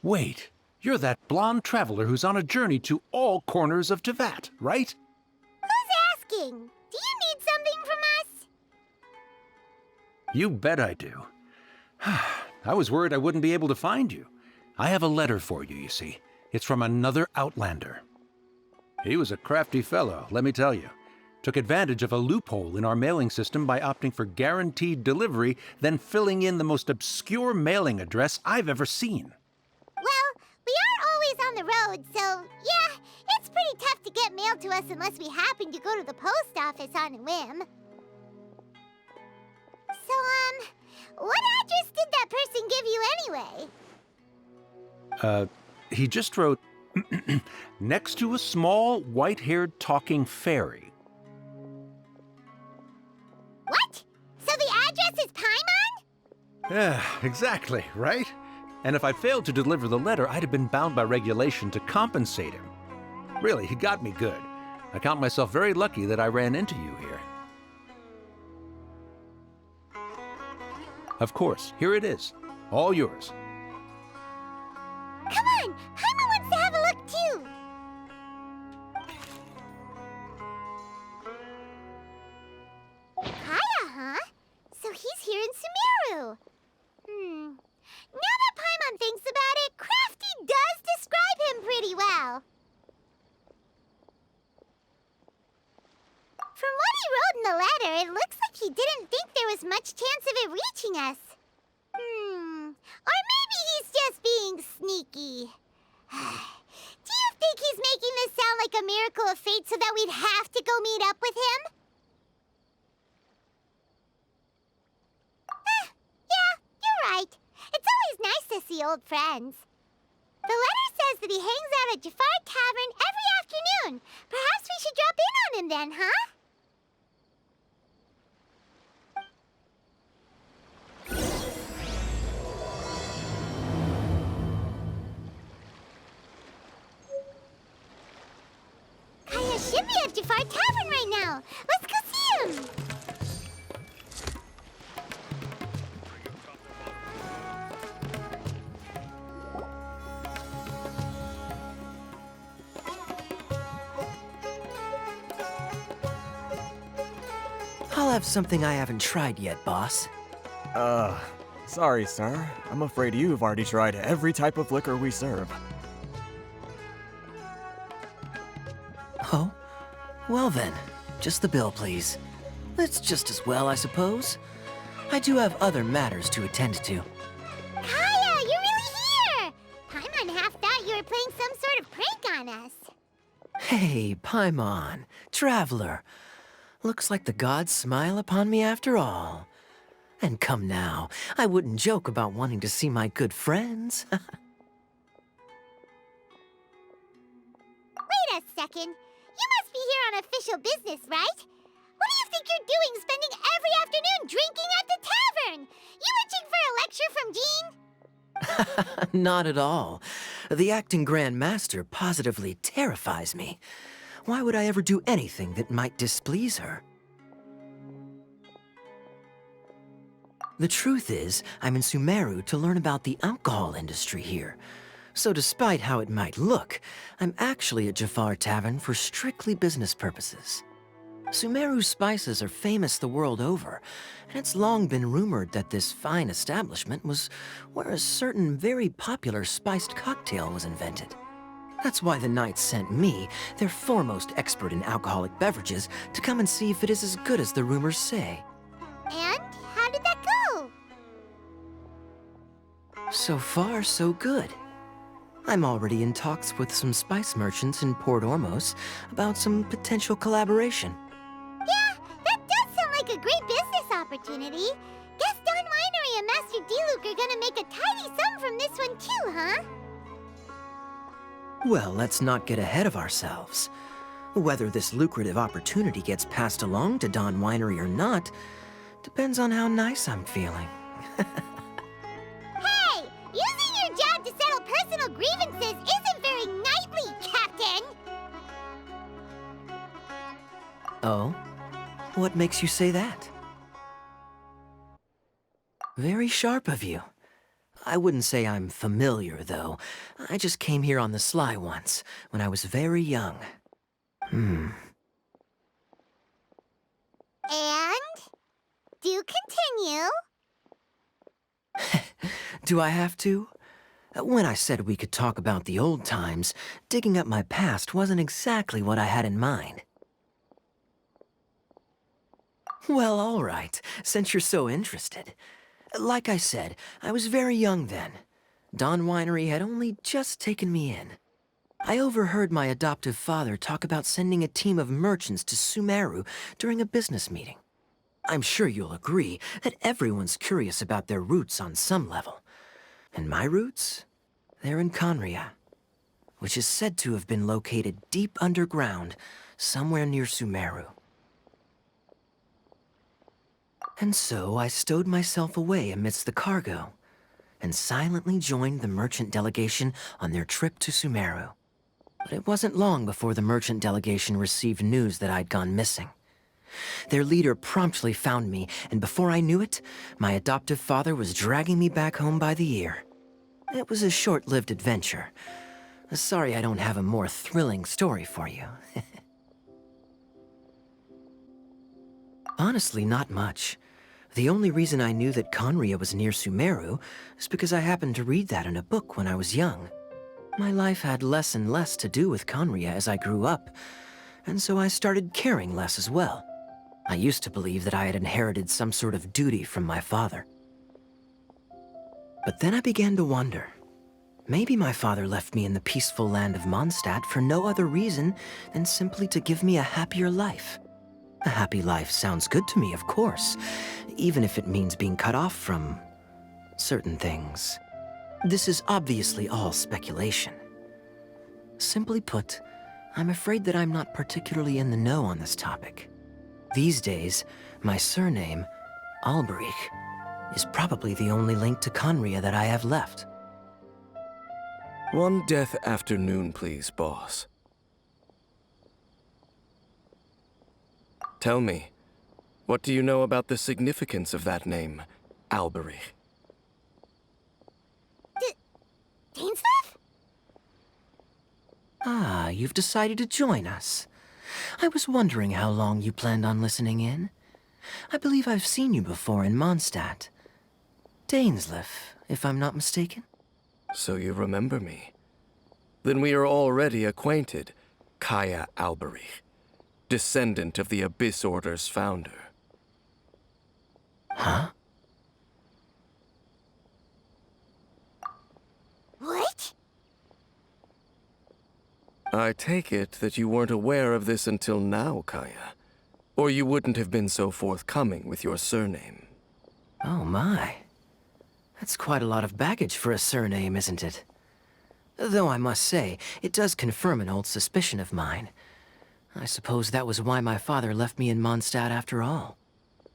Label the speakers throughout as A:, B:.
A: Wait, you're that blonde traveler who's on a journey to all corners of Teyvat, right?
B: Who's asking? Do you need something from us?
A: You bet I do. I was worried I wouldn't be able to find you. I have a letter for you, you see. It's from another Outlander. He was a crafty fellow, let me tell you. Took advantage of a loophole in our mailing system by opting for guaranteed delivery, then filling in the most obscure mailing address I've ever seen.
B: Well, we aren't always on the road, so yeah, it's pretty tough to get mail to us unless we happen to go to the post office on a whim. So, what address did that person give you anyway?
A: He just wrote, next to a small, white-haired talking fairy.
B: What? So the address is Paimon?
A: Yeah, exactly, right? And if I failed to deliver the letter, I'd have been bound by regulation to compensate him. Really, he got me good. I count myself very lucky that I ran into you here. Of course, here it is. All yours.
B: Come on! Paimon wants to have a look too! Kaya, huh? So he's here in Sumeru. Now that Paimon thinks about it, Crafty does describe him pretty well. From what he wrote in the letter, it looks like he didn't think there was much chance of it reaching us. Or maybe he's just being sneaky. Do you think he's making this sound like a miracle of fate so that we'd have to go meet up with him? Yeah, you're right. It's always nice to see old friends. The letter says that he hangs out at Jafar Tavern every afternoon. Perhaps we should drop in on him then, huh? Kaya should be at Jafar Tavern right now. Let's go see him.
C: I'll have something I haven't tried yet, boss.
D: Sorry, sir. I'm afraid you've already tried every type of liquor we serve.
C: Oh? Well then, just the bill, please. That's just as well, I suppose. I do have other matters to attend to.
B: Kaya, you're really here! Paimon half thought you were playing some sort of prank on us.
C: Hey, Paimon, traveler. Looks like the gods smile upon me after all. And come now, I wouldn't joke about wanting to see my good friends.
B: Wait a second. You must be here on official business, right? What do you think you're doing spending every afternoon drinking at the tavern? You itching for a lecture from Jean?
C: Not at all. The acting Grand Master positively terrifies me. Why would I ever do anything that might displease her? The truth is, I'm in Sumeru to learn about the alcohol industry here. So despite how it might look, I'm actually at Jafar Tavern for strictly business purposes. Sumeru's spices are famous the world over, and it's long been rumored that this fine establishment was where a certain very popular spiced cocktail was invented. That's why the Knights sent me, their foremost expert in alcoholic beverages, to come and see if it is as good as the rumors say.
B: And how did that go?
C: So far, so good. I'm already in talks with some spice merchants in Port Ormos about some potential collaboration.
B: Yeah, that does sound like a great business opportunity. Guess Don Winery and Master D-Luke are gonna make a tidy sum from this one too, huh?
C: Well, let's not get ahead of ourselves. Whether this lucrative opportunity gets passed along to Don Winery or not depends on how nice I'm feeling.
B: Hey! Using your job to settle personal grievances isn't very knightly, Captain!
C: Oh? What makes you say that? Very sharp of you. I wouldn't say I'm familiar, though. I just came here on the sly once, when I was very young.
B: And? Do continue.
C: Do I have to? When I said we could talk about the old times, digging up my past wasn't exactly what I had in mind. Well, all right, since you're so interested. Like I said, I was very young then. Dawn Winery had only just taken me in. I overheard my adoptive father talk about sending a team of merchants to Sumeru during a business meeting. I'm sure you'll agree that everyone's curious about their roots on some level. And my roots? They're in Conria, which is said to have been located deep underground, somewhere near Sumeru. And so I stowed myself away amidst the cargo, and silently joined the merchant delegation on their trip to Sumeru. But it wasn't long before the merchant delegation received news that I'd gone missing. Their leader promptly found me, and before I knew it, my adoptive father was dragging me back home by the ear. It was a short-lived adventure. Sorry I don't have a more thrilling story for you. Honestly, not much. The only reason I knew that Conria was near Sumeru is because I happened to read that in a book when I was young. My life had less and less to do with Conria as I grew up, and so I started caring less as well. I used to believe that I had inherited some sort of duty from my father. But then I began to wonder. Maybe my father left me in the peaceful land of Mondstadt for no other reason than simply to give me a happier life. A happy life sounds good to me, of course, even if it means being cut off from certain things. This is obviously all speculation. Simply put, I'm afraid that I'm not particularly in the know on this topic. These days, my surname, Alberich, is probably the only link to Conria that I have left.
E: One death afternoon, please, boss. Tell me, what do you know about the significance of that name, Alberich?
B: Dainsleif?
C: Ah, you've decided to join us. I was wondering how long you planned on listening in. I believe I've seen you before in Mondstadt. Dainsleif, if I'm not mistaken.
E: So you remember me. Then we are already acquainted, Kaya Alberich, descendant of the Abyss Order's founder.
C: Huh?
B: What?
E: I take it that you weren't aware of this until now, Kaya. Or you wouldn't have been so forthcoming with your surname.
C: Oh my. That's quite a lot of baggage for a surname, isn't it? Though I must say, it does confirm an old suspicion of mine. I suppose that was why my father left me in Mondstadt after all.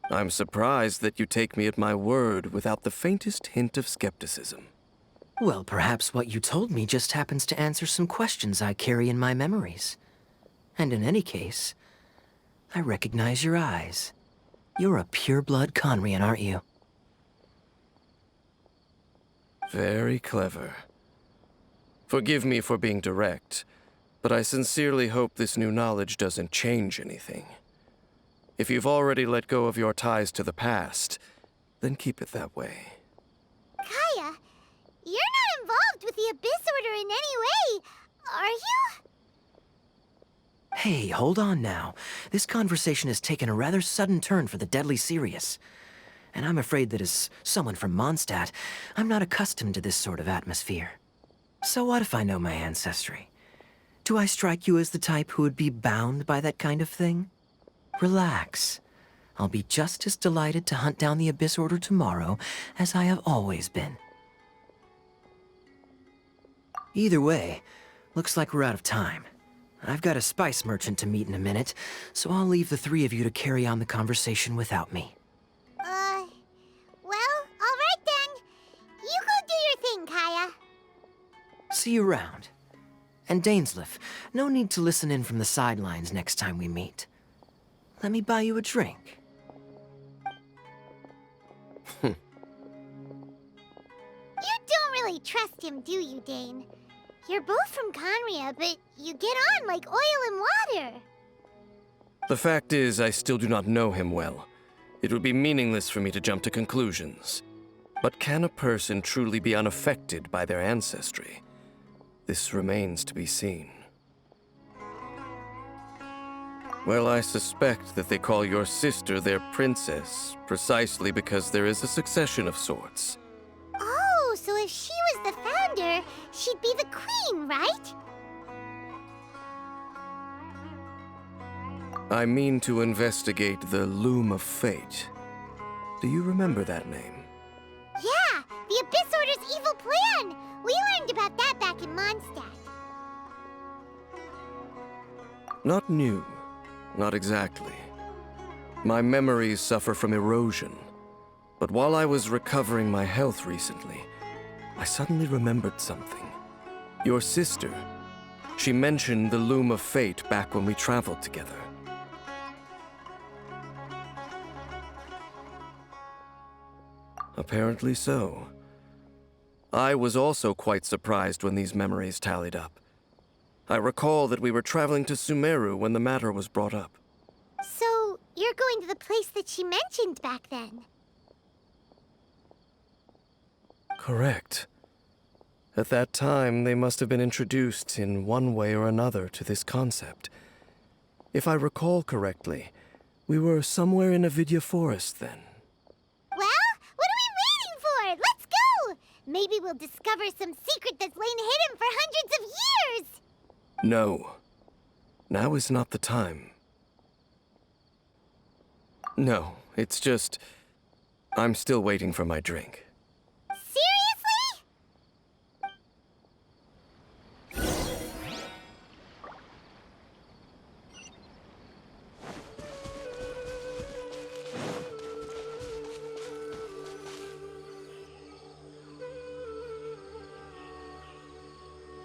E: I'm surprised that you take me at my word without the faintest hint of skepticism.
C: Well, perhaps what you told me just happens to answer some questions I carry in my memories. And in any case, I recognize your eyes. You're a pure-blood Conrian, aren't you?
E: Very clever. Forgive me for being direct, but I sincerely hope this new knowledge doesn't change anything. If you've already let go of your ties to the past, then keep it that way.
B: Kaya, you're not involved with the Abyss Order in any way, are you?
C: Hey, hold on now. This conversation has taken a rather sudden turn for the deadly serious. And I'm afraid that as someone from Mondstadt, I'm not accustomed to this sort of atmosphere. So what if I know my ancestry? Do I strike you as the type who would be bound by that kind of thing? Relax. I'll be just as delighted to hunt down the Abyss Order tomorrow as I have always been. Either way, looks like we're out of time. I've got a spice merchant to meet in a minute, so I'll leave the three of you to carry on the conversation without me.
B: Well, all right then. You go do your thing, Kaya.
C: See you around. And Dainsleif, no need to listen in from the sidelines next time we meet. Let me buy you a drink.
B: You really trust him, do you, Dane? You're both from Conria, but you get on like oil and water.
E: The fact is, I still do not know him well. It would be meaningless for me to jump to conclusions. But can a person truly be unaffected by their ancestry? This remains to be seen. Well, I suspect that they call your sister their princess, precisely because there is a succession of sorts.
B: Oh, so if she was the founder, she'd be the queen, right?
E: I mean to investigate the Loom of Fate. Do you remember that name?
B: Yeah, the Abyss Order's evil plan! We learned about that back in Mondstadt.
E: Not new. Not exactly. My memories suffer from erosion. But while I was recovering my health recently, I suddenly remembered something. Your sister. She mentioned the Loom of Fate back when we traveled together. Apparently so. I was also quite surprised when these memories tallied up. I recall that we were traveling to Sumeru when the matter was brought up.
B: So, you're going to the place that she mentioned back then?
E: Correct. At that time, they must have been introduced in one way or another to this concept. If I recall correctly, we were somewhere in Avidya Forest then.
B: Well, what are we waiting for? Let's go! Maybe we'll discover some secret that's lain hidden for hundreds of years!
E: No. Now is not the time. No, it's just... I'm still waiting for my drink.
B: Seriously?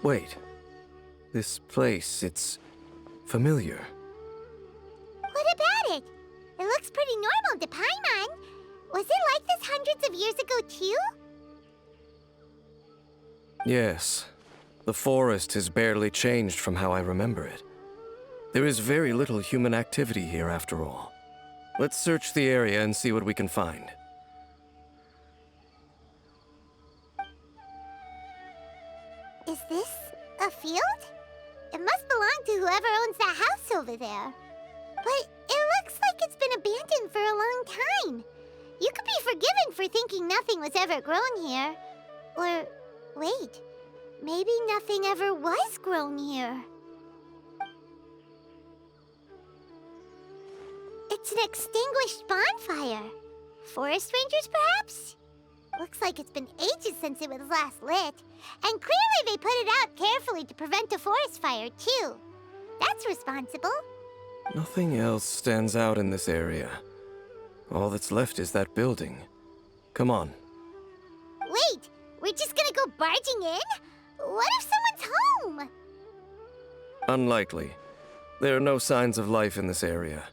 E: Wait. This place, it's familiar.
B: What about it? It looks pretty normal to Paimon. Was it like this hundreds of years ago, too?
E: Yes. The forest has barely changed from how I remember it. There is very little human activity here after all. Let's search the area and see what we can find.
B: Is this a field? It must belong to whoever owns that house over there. But it looks like it's been abandoned for a long time. You could be forgiven for thinking nothing was ever grown here. Or, wait, maybe nothing ever was grown here. It's an extinguished bonfire. Forest rangers, perhaps? Looks like it's been ages since it was last lit. And clearly they put it out carefully to prevent a forest fire, too. That's responsible.
E: Nothing else stands out in this area. All that's left is that building. Come on.
B: Wait, we're just gonna go barging in? What if someone's home?
E: Unlikely. There are no signs of life in this area.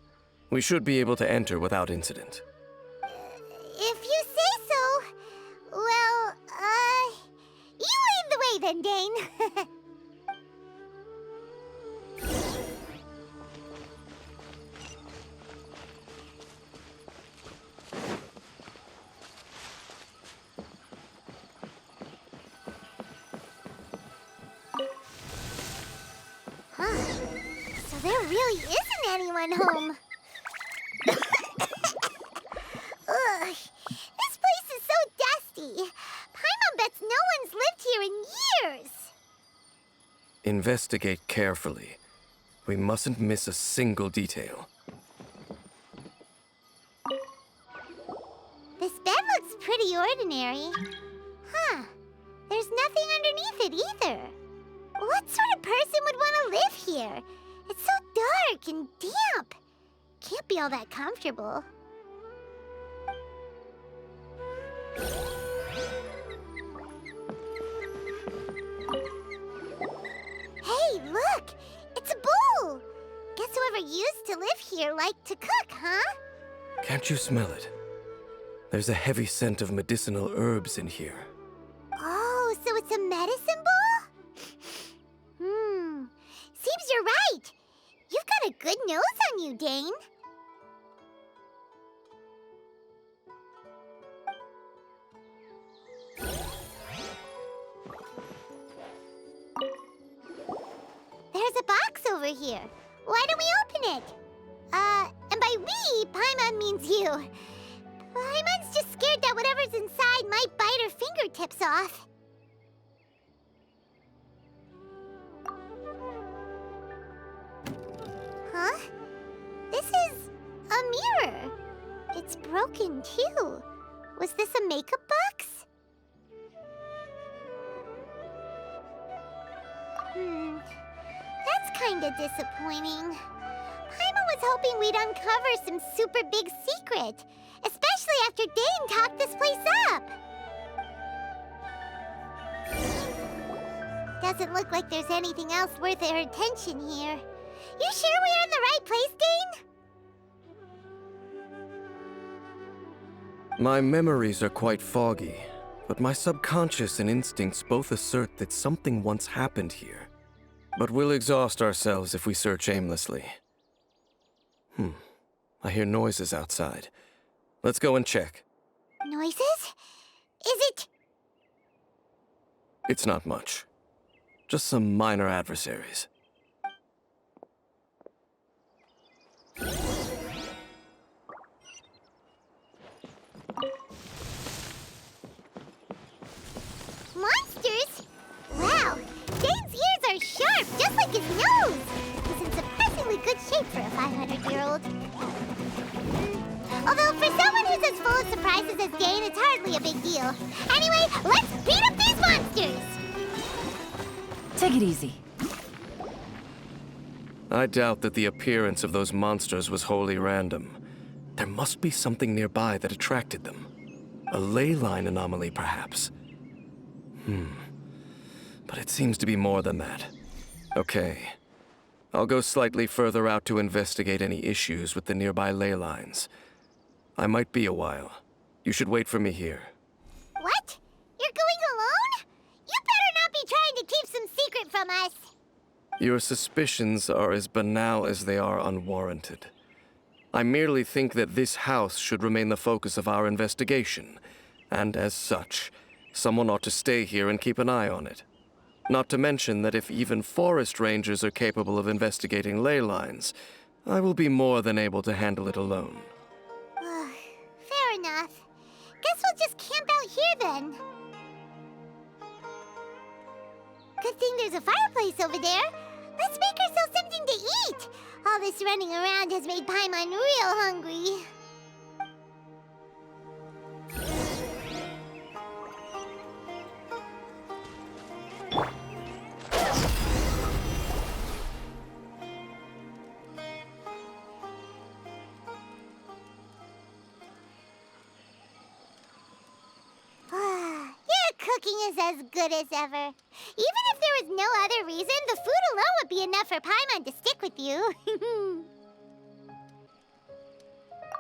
E: We should be able to enter without incident.
B: If you say so. Well, you lead the way then, Dane. So there really isn't anyone home. Ugh, this place is so dusty. Paimon bets no one's lived here in years.
E: Investigate carefully. We mustn't miss a single detail.
B: This bed looks pretty ordinary. Huh. There's nothing underneath it either. What sort of person would want to live here? It's so dark and damp. Can't be all that comfortable. Hey, look! It's a bowl! Guess whoever used to live here liked to cook, huh?
E: Can't you smell it? There's a heavy scent of medicinal herbs in here.
B: Oh, you're right! You've got a good nose on you, Dane. There's a box over here. Why don't we open it? And by we, Paimon means you. Paimon's just scared that whatever's inside might bite her fingertips off. Huh? This is a mirror. It's broken, too. Was this a makeup box? That's kinda disappointing. Paimon was hoping we'd uncover some super big secret, especially after Dane talked this place up. Doesn't look like there's anything else worth our attention here. You sure we're in the right place, Dane?
E: My memories are quite foggy, but my subconscious and instincts both assert that something once happened here. But we'll exhaust ourselves if we search aimlessly. I hear noises outside. Let's go and check.
B: Noises? Is it?
E: It's not much. Just some minor adversaries.
B: Monsters? Wow, Dane's ears are sharp, just like his nose. He's in surprisingly good shape for a 500-year-old. Although for someone who's as full of surprises as Dane, it's hardly a big deal. Anyway, let's beat up these monsters!
F: Take it easy.
E: I doubt that the appearance of those monsters was wholly random. There must be something nearby that attracted them. A ley line anomaly, perhaps. But it seems to be more than that. Okay. I'll go slightly further out to investigate any issues with the nearby ley lines. I might be a while. You should wait for me here.
B: What? You're going alone? You better not be trying to keep some secret from us.
E: Your suspicions are as banal as they are unwarranted. I merely think that this house should remain the focus of our investigation, and as such, someone ought to stay here and keep an eye on it. Not to mention that if even forest rangers are capable of investigating ley lines, I will be more than able to handle it alone.
B: Fair enough. Guess we'll just camp out here then. Good thing there's a fireplace over there. Let's make ourselves something to eat. All this running around has made Paimon real hungry. Your cooking is as good as ever. Even if there was no other reason, the food alone would be enough for Paimon to stick with you.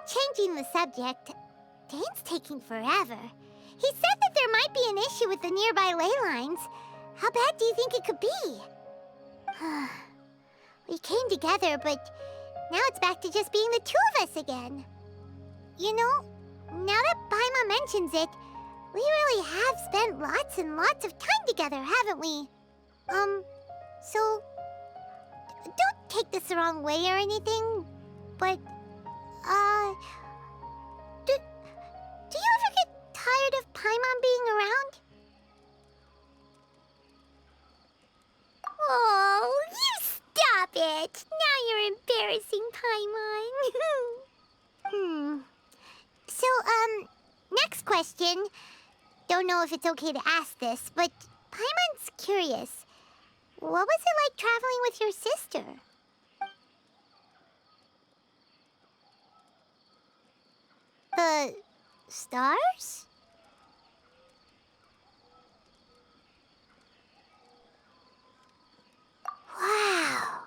B: Changing the subject, Dane's taking forever. He said that there might be an issue with the nearby ley lines. How bad do you think it could be? We came together, but now it's back to just being the two of us again. You know, now that Paimon mentions it, we really have spent lots and lots of time together, haven't we? So, don't take this the wrong way or anything, but, do you ever get tired of Paimon being around? Oh, you stop it! Now you're embarrassing Paimon. So, next question. Don't know if it's okay to ask this, but Paimon's curious. What was it like traveling with your sister? The stars? Wow.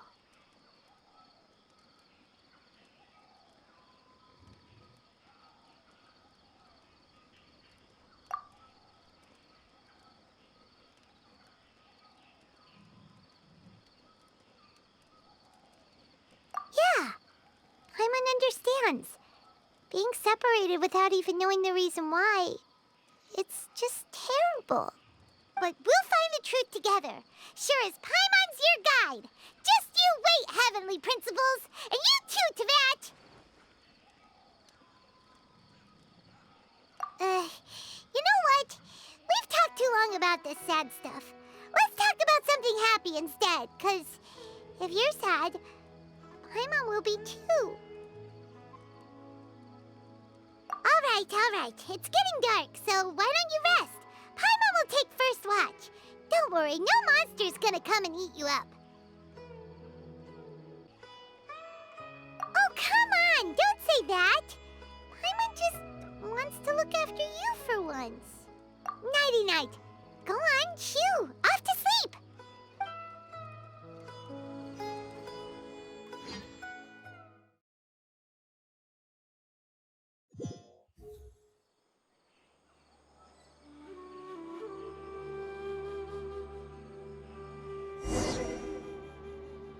B: understands. Being separated without even knowing the reason why, it's just terrible. But we'll find the truth together. Sure as Paimon's your guide. Just you wait, Heavenly Principles! And you too, Teyvat! You know what? We've talked too long about this sad stuff. Let's talk about something happy instead, 'cause if you're sad, Paimon will be too. All right. It's getting dark, so why don't you rest? Paimon will take first watch. Don't worry, no monster's gonna come and eat you up. Oh, come on! Don't say that! Paimon just wants to look after you for once. Nighty-night. Go on, shoo! Off to sleep!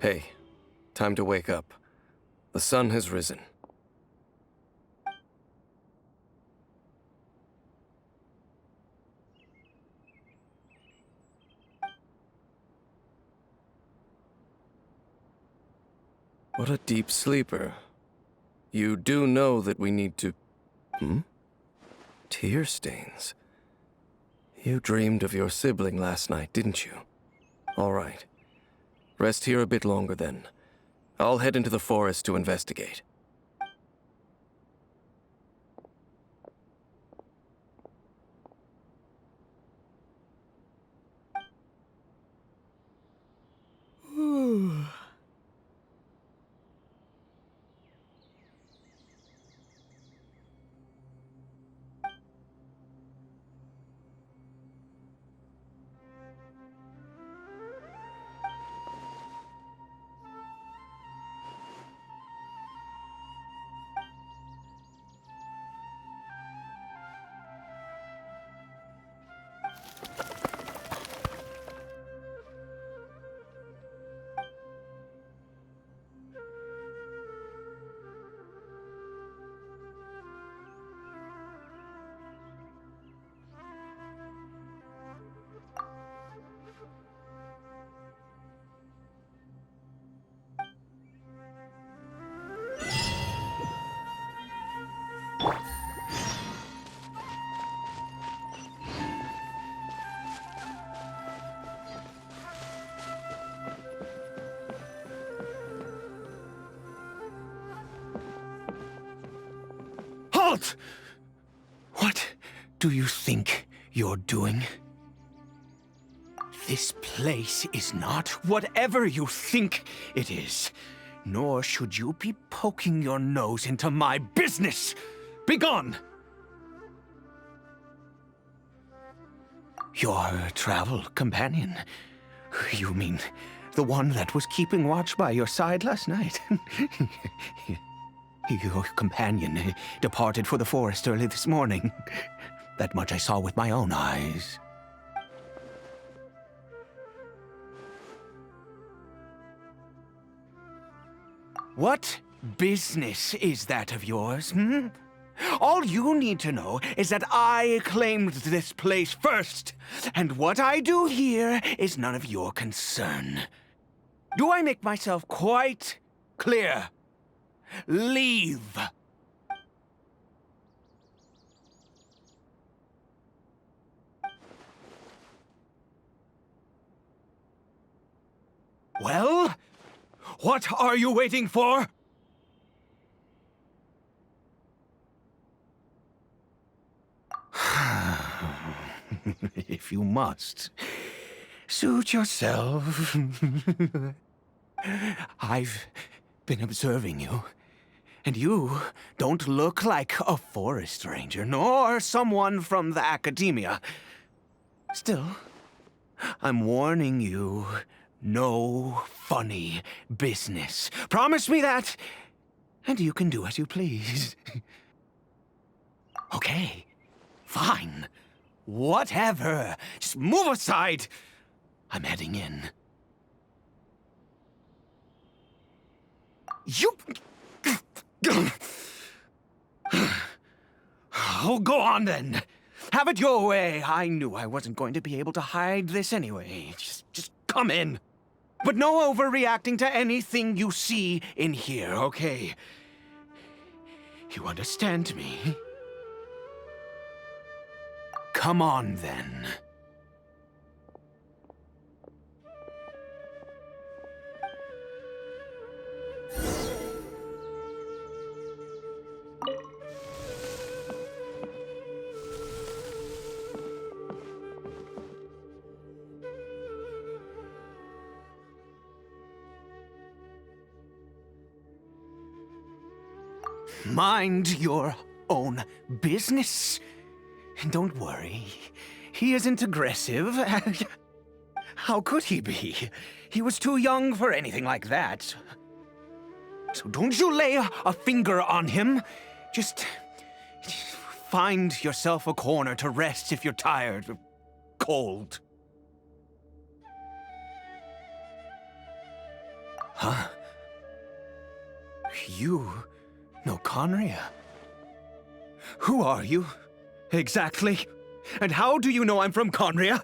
E: Hey, time to wake up. The sun has risen. What a deep sleeper. You do know that we need to... Tear stains. You dreamed of your sibling last night, didn't you? All right. Rest here a bit longer then. I'll head into the forest to investigate.
A: Halt! What do you think you're doing? This place is not whatever you think it is. Nor should you be poking your nose into my business. Begone! Your travel companion? You mean the one that was keeping watch by your side last night? Your companion departed for the forest early this morning. That much I saw with my own eyes. What business is that of yours, All you need to know is that I claimed this place first, and what I do here is none of your concern. Do I make myself quite clear? Leave! Well, what are you waiting for? If you must, suit yourself. I've been observing you, and you don't look like a forest ranger, nor someone from the academia. Still, I'm warning you, no funny business. Promise me that, and you can do as you please. Okay, fine. Whatever. Just move aside. I'm heading in. You...
G: Oh, go on then. Have it your way. I knew I wasn't going to be able to hide this anyway. Just come in. But no overreacting to anything you see in here, okay? You understand me? Come on, then. Mind your own business. Don't worry. He isn't aggressive. How could he be? He was too young for anything like that. So don't you lay a finger on him. Just find yourself a corner to rest if you're tired or cold. Huh? You know Conria? Who are you? Exactly. And how do you know I'm from Conria?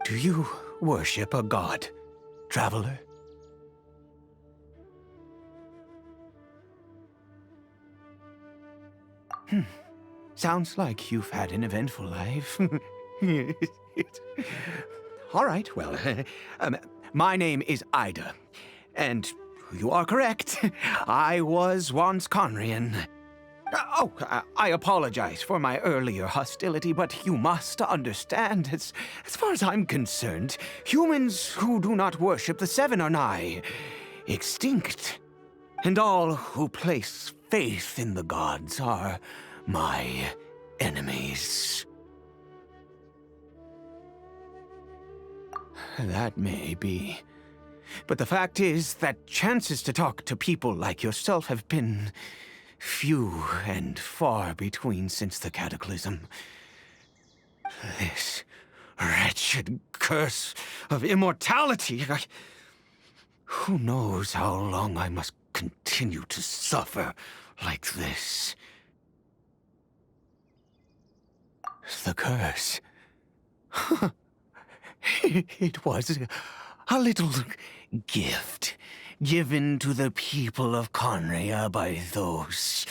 G: Do you worship a god, traveler? Sounds like you've had an eventful life. All right, well, my name is Ida, and you are correct. I was once Conrian. I apologize for my earlier hostility, but you must understand, as far as I'm concerned, humans who do not worship the Seven are nigh extinct. And all who place faith in the gods are my enemies. That may be. But the fact is that chances to talk to people like yourself have been few and far between since the cataclysm. This wretched curse of immortality. Who knows how long I must continue to suffer like this? The curse. It was a little gift given to the people of Conria by those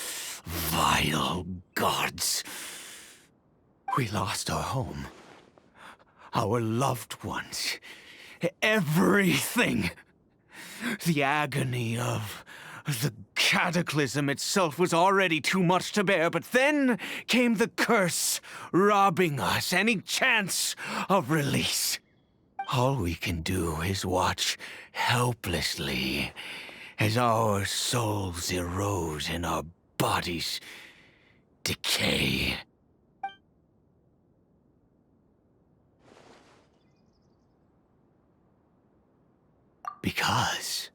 G: vile gods. We lost our home, our loved ones, everything. The agony of the cataclysm itself was already too much to bear, but then came the curse, robbing us any chance of release. All we can do is watch helplessly as our souls erode and our bodies decay. Because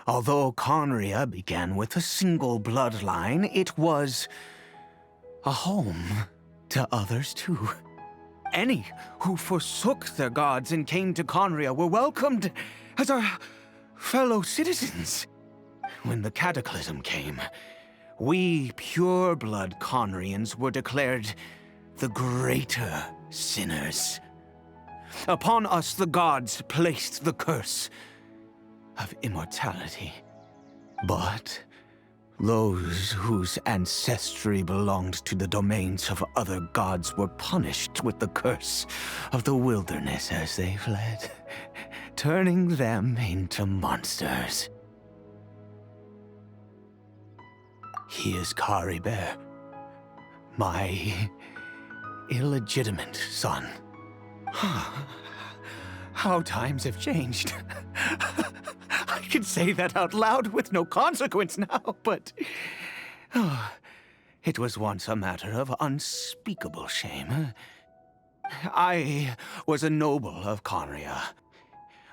G: although Conria began with a single bloodline, it was a home to others too. Any who forsook their gods and came to Conria were welcomed as our fellow citizens. When the cataclysm came, we pure-blood Conrians were declared the greater sinners. Upon us the gods placed the curse of immortality. But those whose ancestry belonged to the domains of other gods were punished with the curse of the wilderness as they fled, turning them into monsters. He is Caribert, my illegitimate son. How times have changed. I can say that out loud with no consequence now, but it was once a matter of unspeakable shame. I was a noble of Conria.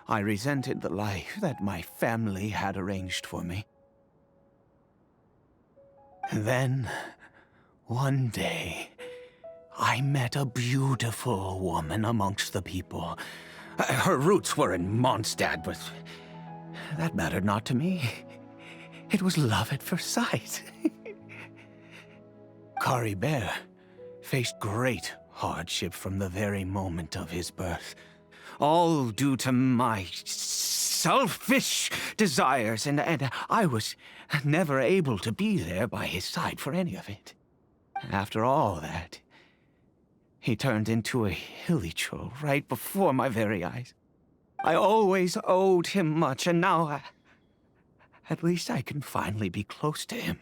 G: I resented the life that my family had arranged for me. Then, one day, I met a beautiful woman amongst the people. Her roots were in Mondstadt, but that mattered not to me. It was love at first sight. Caribert faced great hardship from the very moment of his birth, all due to my selfish desires, and I was never able to be there by his side for any of it. After all that, he turned into a hilly troll right before my very eyes. I always owed him much, and now at least I can finally be close to him.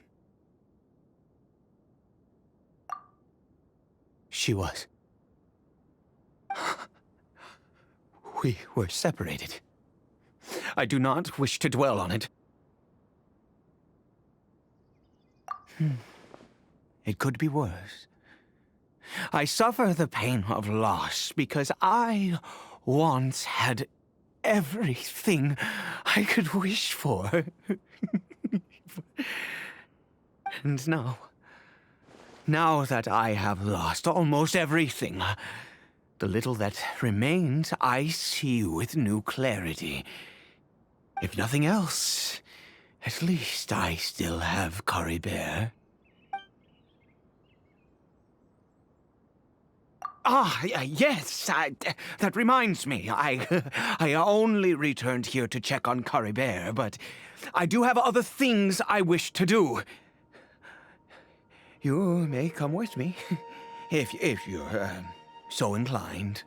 G: She was. We were separated. I do not wish to dwell on it. It could be worse. I suffer the pain of loss because I once had everything I could wish for. And now that I have lost almost everything, the little that remains I see with new clarity. If nothing else, at least I still have Caribert. Yes, that reminds me. I only returned here to check on Caribert, but I do have other things I wish to do. You may come with me, if you're so inclined.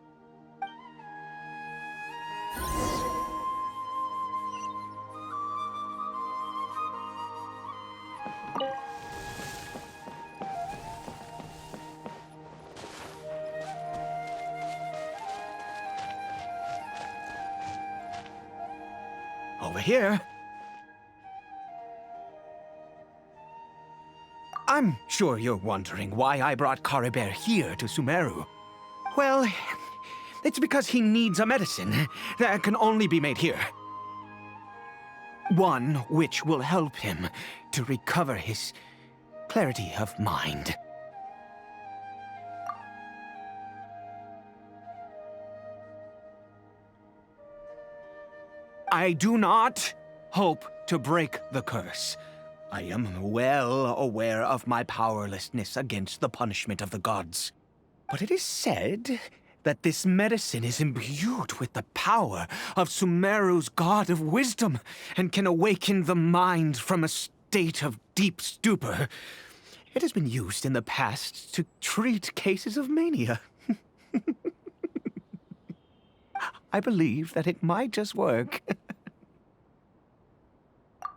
G: Over here. I'm sure you're wondering why I brought Caribert here to Sumeru. Well, it's because he needs a medicine that can only be made here. One which will help him to recover his clarity of mind. I do not hope to break the curse. I am well aware of my powerlessness against the punishment of the gods. But it is said that this medicine is imbued with the power of Sumeru's god of wisdom and can awaken the mind from a state of deep stupor. It has been used in the past to treat cases of mania. I believe that it might just work.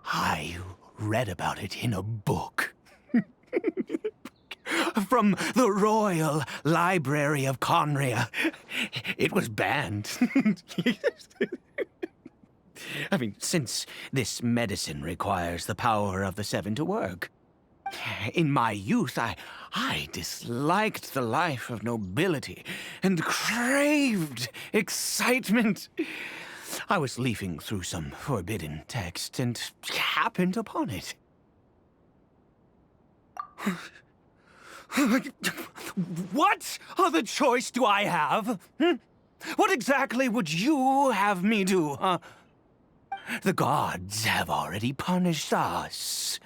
G: I read about it in a book. From the Royal Library of Conria. It was banned. I mean, since this medicine requires the power of the Seven to work. In my youth, I disliked the life of nobility and craved excitement. I was leafing through some forbidden text and happened upon it. What other choice do I have? What exactly would you have me do? The gods have already punished us.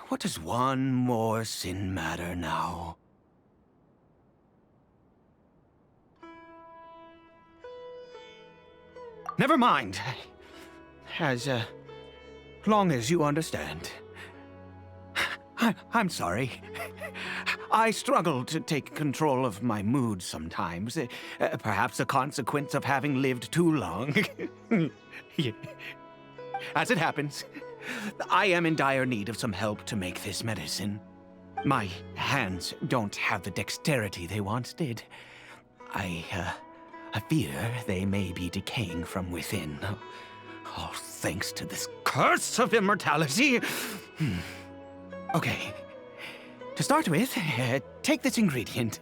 G: What does one more sin matter now? Never mind. As long as you understand. I'm sorry. I struggle to take control of my mood sometimes. Perhaps a consequence of having lived too long. As it happens, I am in dire need of some help to make this medicine. My hands don't have the dexterity they once did. I fear they may be decaying from within. All thanks to this curse of immortality. Okay. To start with, take this ingredient.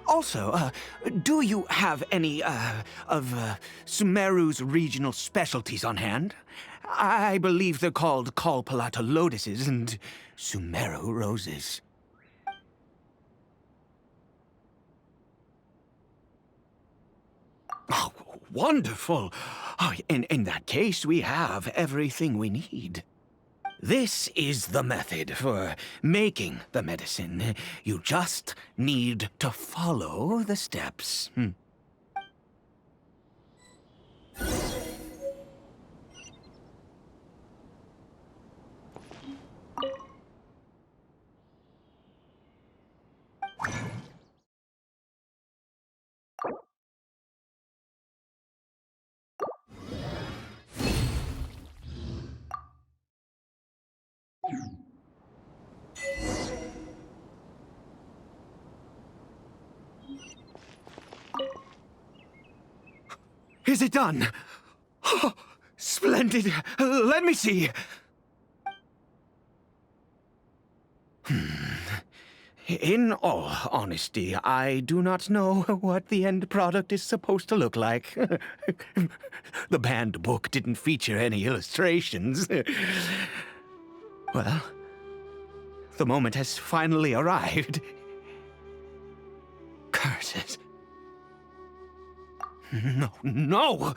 G: Also, do you have any, of Sumeru's regional specialties on hand? I believe they're called Kalpalata lotuses and Sumeru roses. Oh, wonderful! Oh, in that case, we have everything we need. This is the method for making the medicine. You just need to follow the steps. Is it done? Oh, splendid. Let me see. In all honesty, I do not know what the end product is supposed to look like. The banned book didn't feature any illustrations. Well, the moment has finally arrived. Curses. No!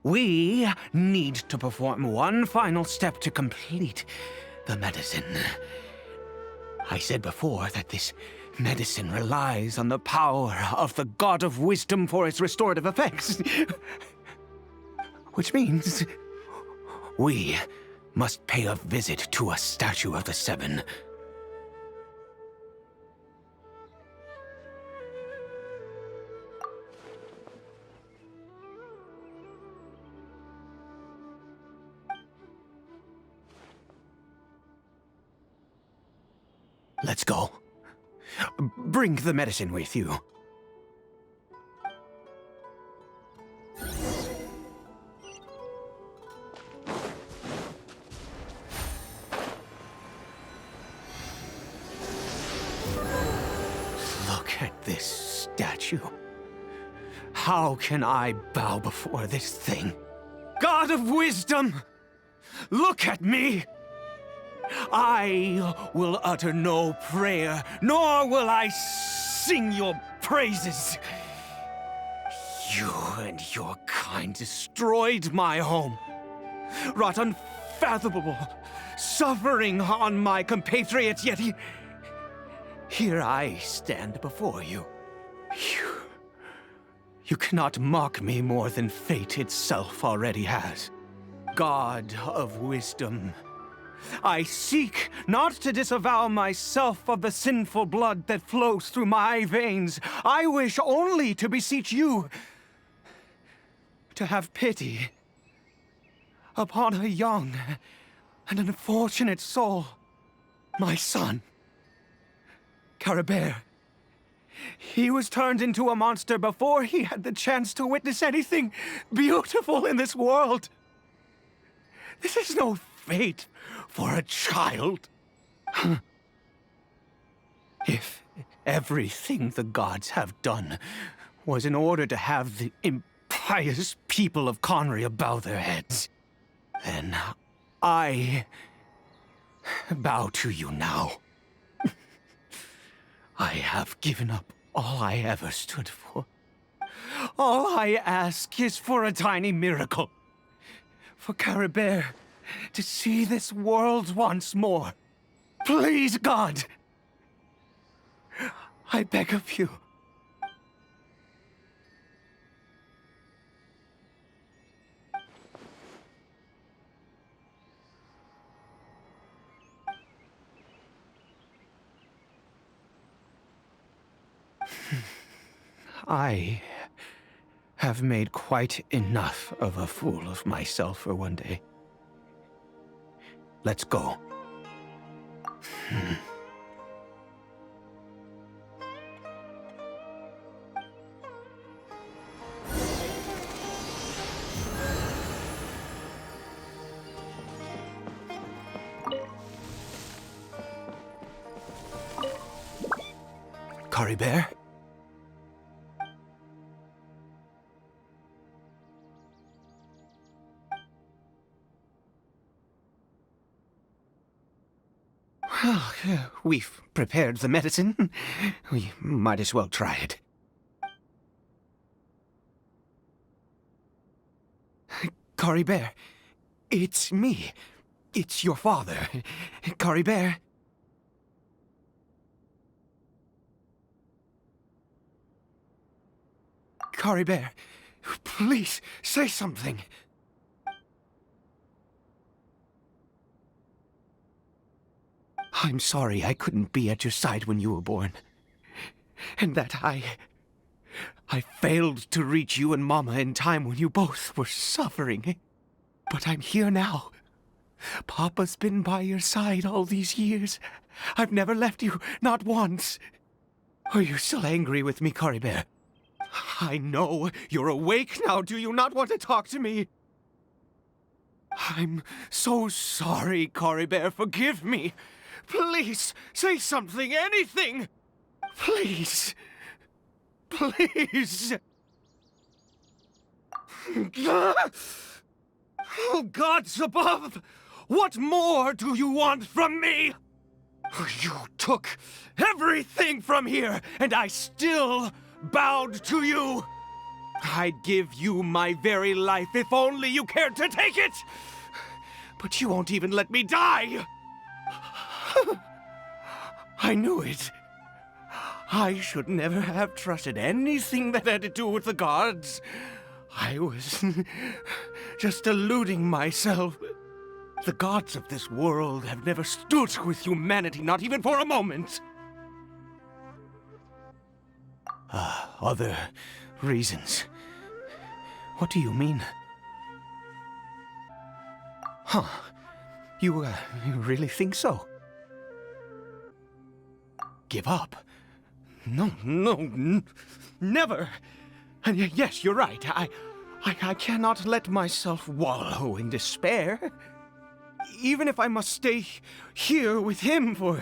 G: We need to perform one final step to complete the medicine. I said before that this medicine relies on the power of the God of Wisdom for its restorative effects. Which means we must pay a visit to a statue of the Seven. Let's go. Bring the medicine with you. Look at this statue. How can I bow before this thing? God of Wisdom! Look at me! I will utter no prayer, nor will I sing your praises. You and your kind destroyed my home, wrought unfathomable suffering on my compatriots, yet here I stand before you. You cannot mock me more than fate itself already has. God of Wisdom, I seek not to disavow myself of the sinful blood that flows through my veins. I wish only to beseech you to have pity upon a young and unfortunate soul, my son, Caribert. He was turned into a monster before he had the chance to witness anything beautiful in this world. This is no fate for a child. If everything the gods have done was in order to have the impious people of Conria bow their heads, then I bow to you now. I have given up all I ever stood for. All I ask is for a tiny miracle. For Caribert to see this world once more. Please, God! I beg of you. I have made quite enough of a fool of myself for one day. Let's go. Caribert? We've prepared the medicine. We might as well try it. Caribert, it's me. It's your father. Caribert. Caribert, please, say something. I'm sorry I couldn't be at your side when you were born. And that I failed to reach you and Mama in time when you both were suffering. But I'm here now. Papa's been by your side all these years. I've never left you, not once. Are you still angry with me, Caribert? I know you're awake now. Do you not want to talk to me? I'm so sorry, Caribert. Forgive me. Please, say something, anything. Please. Please. Oh, gods above! What more do you want from me? You took everything from here, and I still bowed to you. I'd give you my very life if only you cared to take it. But you won't even let me die. I knew it. I should never have trusted anything that had to do with the gods. I was just deluding myself. The gods of this world have never stood with humanity, not even for a moment. Other reasons. What do you mean? Huh. You really think so? Give up? No, never. And yes, you're right. I cannot let myself wallow in despair. Even if I must stay here with him for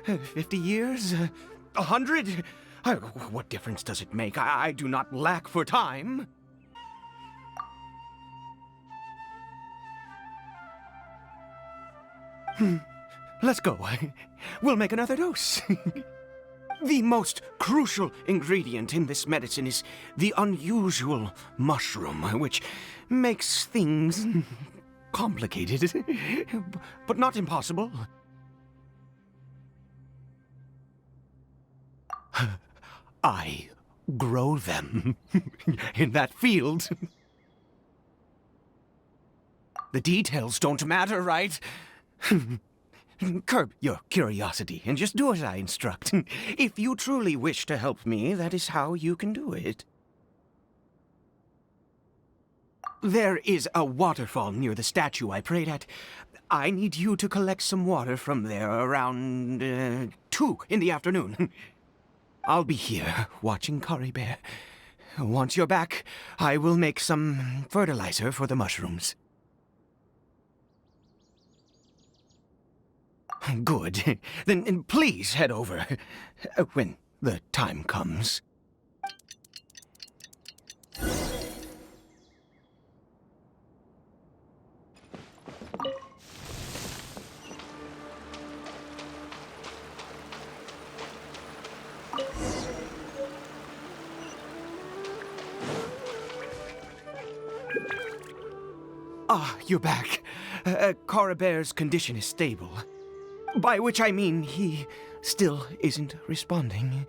G: 50 years, 100, what difference does it make? I do not lack for time. Let's go. We'll make another dose. The most crucial ingredient in this medicine is the unusual mushroom, which makes things complicated, but not impossible. I grow them in that field. The details don't matter, right? Curb your curiosity and just do as I instruct. If you truly wish to help me, that is how you can do it. There is a waterfall near the statue I prayed at. I need you to collect some water from there around 2 in the afternoon. I'll be here watching Caribert. Once you're back, I will make some fertilizer for the mushrooms. Good. Then please head over when the time comes. Ah, you're back. Caribert's condition is stable. By which I mean he still isn't responding.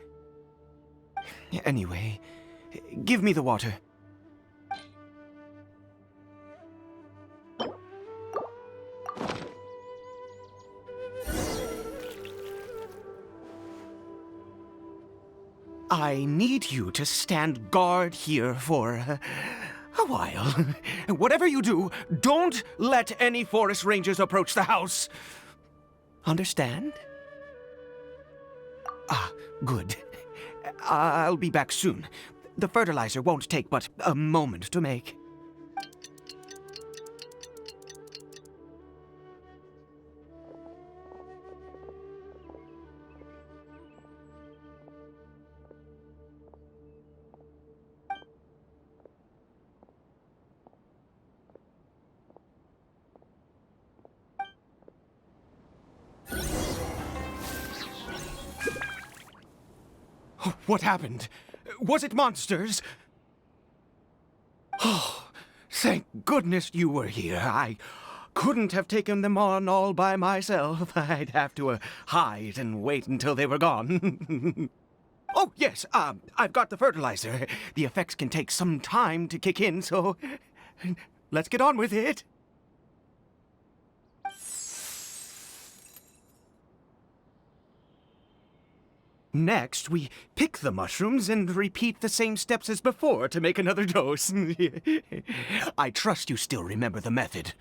G: Anyway, give me the water. I need you to stand guard here for a while. Whatever you do, don't let any forest rangers approach the house. Understand? Ah, good. I'll be back soon. The fertilizer won't take but a moment to make. What happened? Was it monsters? Oh, thank goodness you were here. I couldn't have taken them on all by myself. I'd have to hide and wait until they were gone. Oh, yes, I've got the fertilizer. The effects can take some time to kick in, so let's get on with it. Next, we pick the mushrooms and repeat the same steps as before to make another dose. I trust you still remember the method.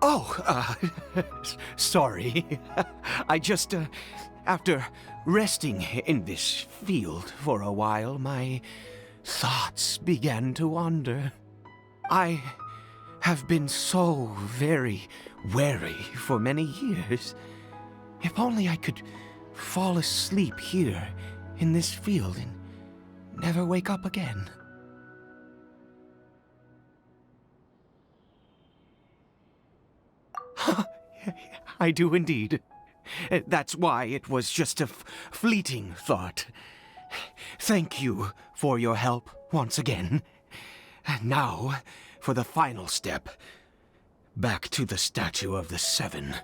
G: Oh, sorry. I just, after resting in this field for a while, my thoughts began to wander. I have been so very wary for many years. If only I could fall asleep here in this field and never wake up again. I do indeed. That's why it was just a fleeting thought. Thank you for your help once again. And now, for the final step. Back to the Statue of the Seven.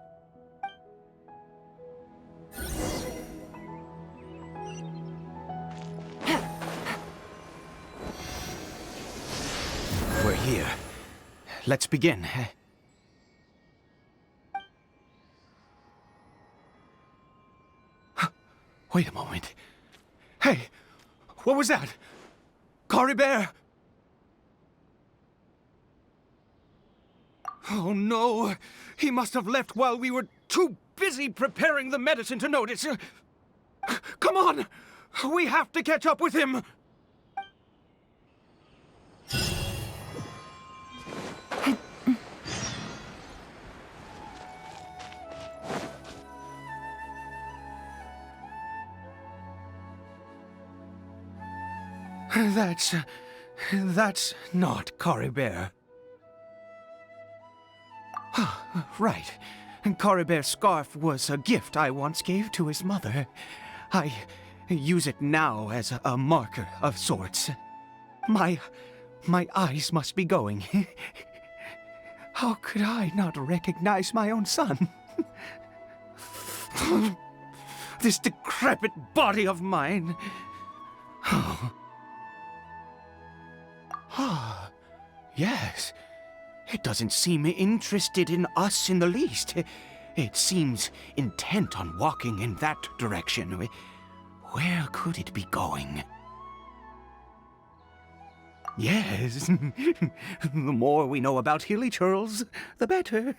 G: We're here. Let's begin. Wait a moment. Hey, what was that? Caribert! Oh no, he must have left while we were too busy preparing the medicine to notice. Come on, we have to catch up with him. That's not Caribert. Right. Caribert's scarf was a gift I once gave to his mother. I use it now as a marker of sorts. My eyes must be going. How could I not recognize my own son? This decrepit body of mine. Ah, yes. It doesn't seem interested in us in the least. It seems intent on walking in that direction. Where could it be going? Yes. The more we know about hilly churls, the better.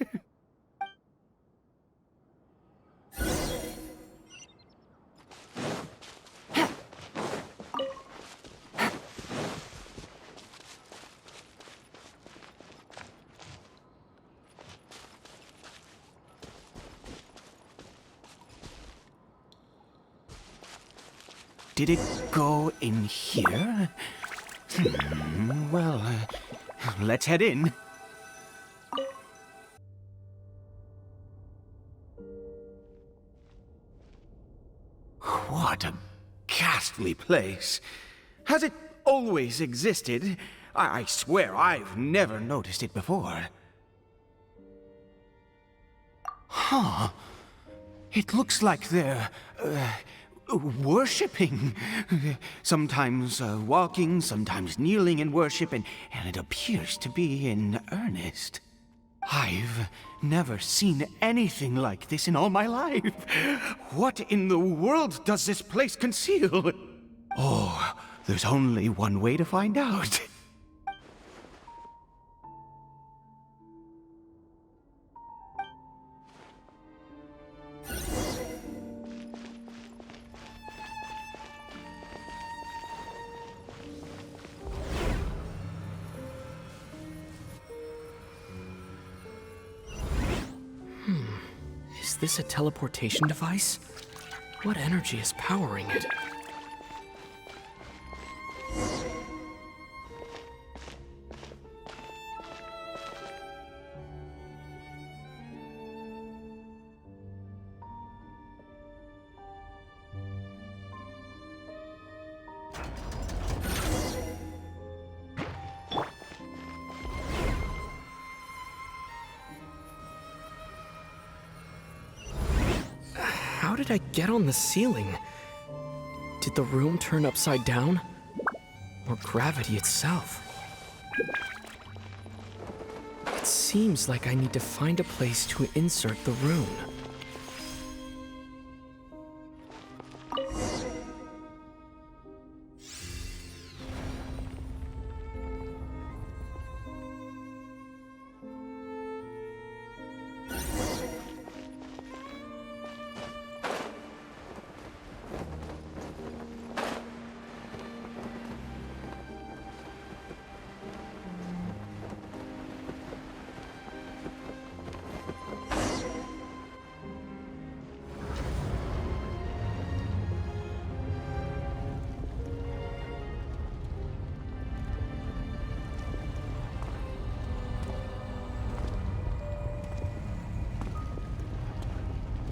G: Did it go in here? Well, let's head in. What a ghastly place. Has it always existed? I swear I've never noticed it before. Huh. It looks like they're, worshipping. Sometimes walking, sometimes kneeling in worship, and it appears to be in earnest. I've never seen anything like this in all my life. What in the world does this place conceal? Oh, there's only one way to find out.
H: this a teleportation device? What energy is powering it? How did I get on the ceiling? Did the room turn upside down? Or gravity itself? It seems like I need to find a place to insert the rune.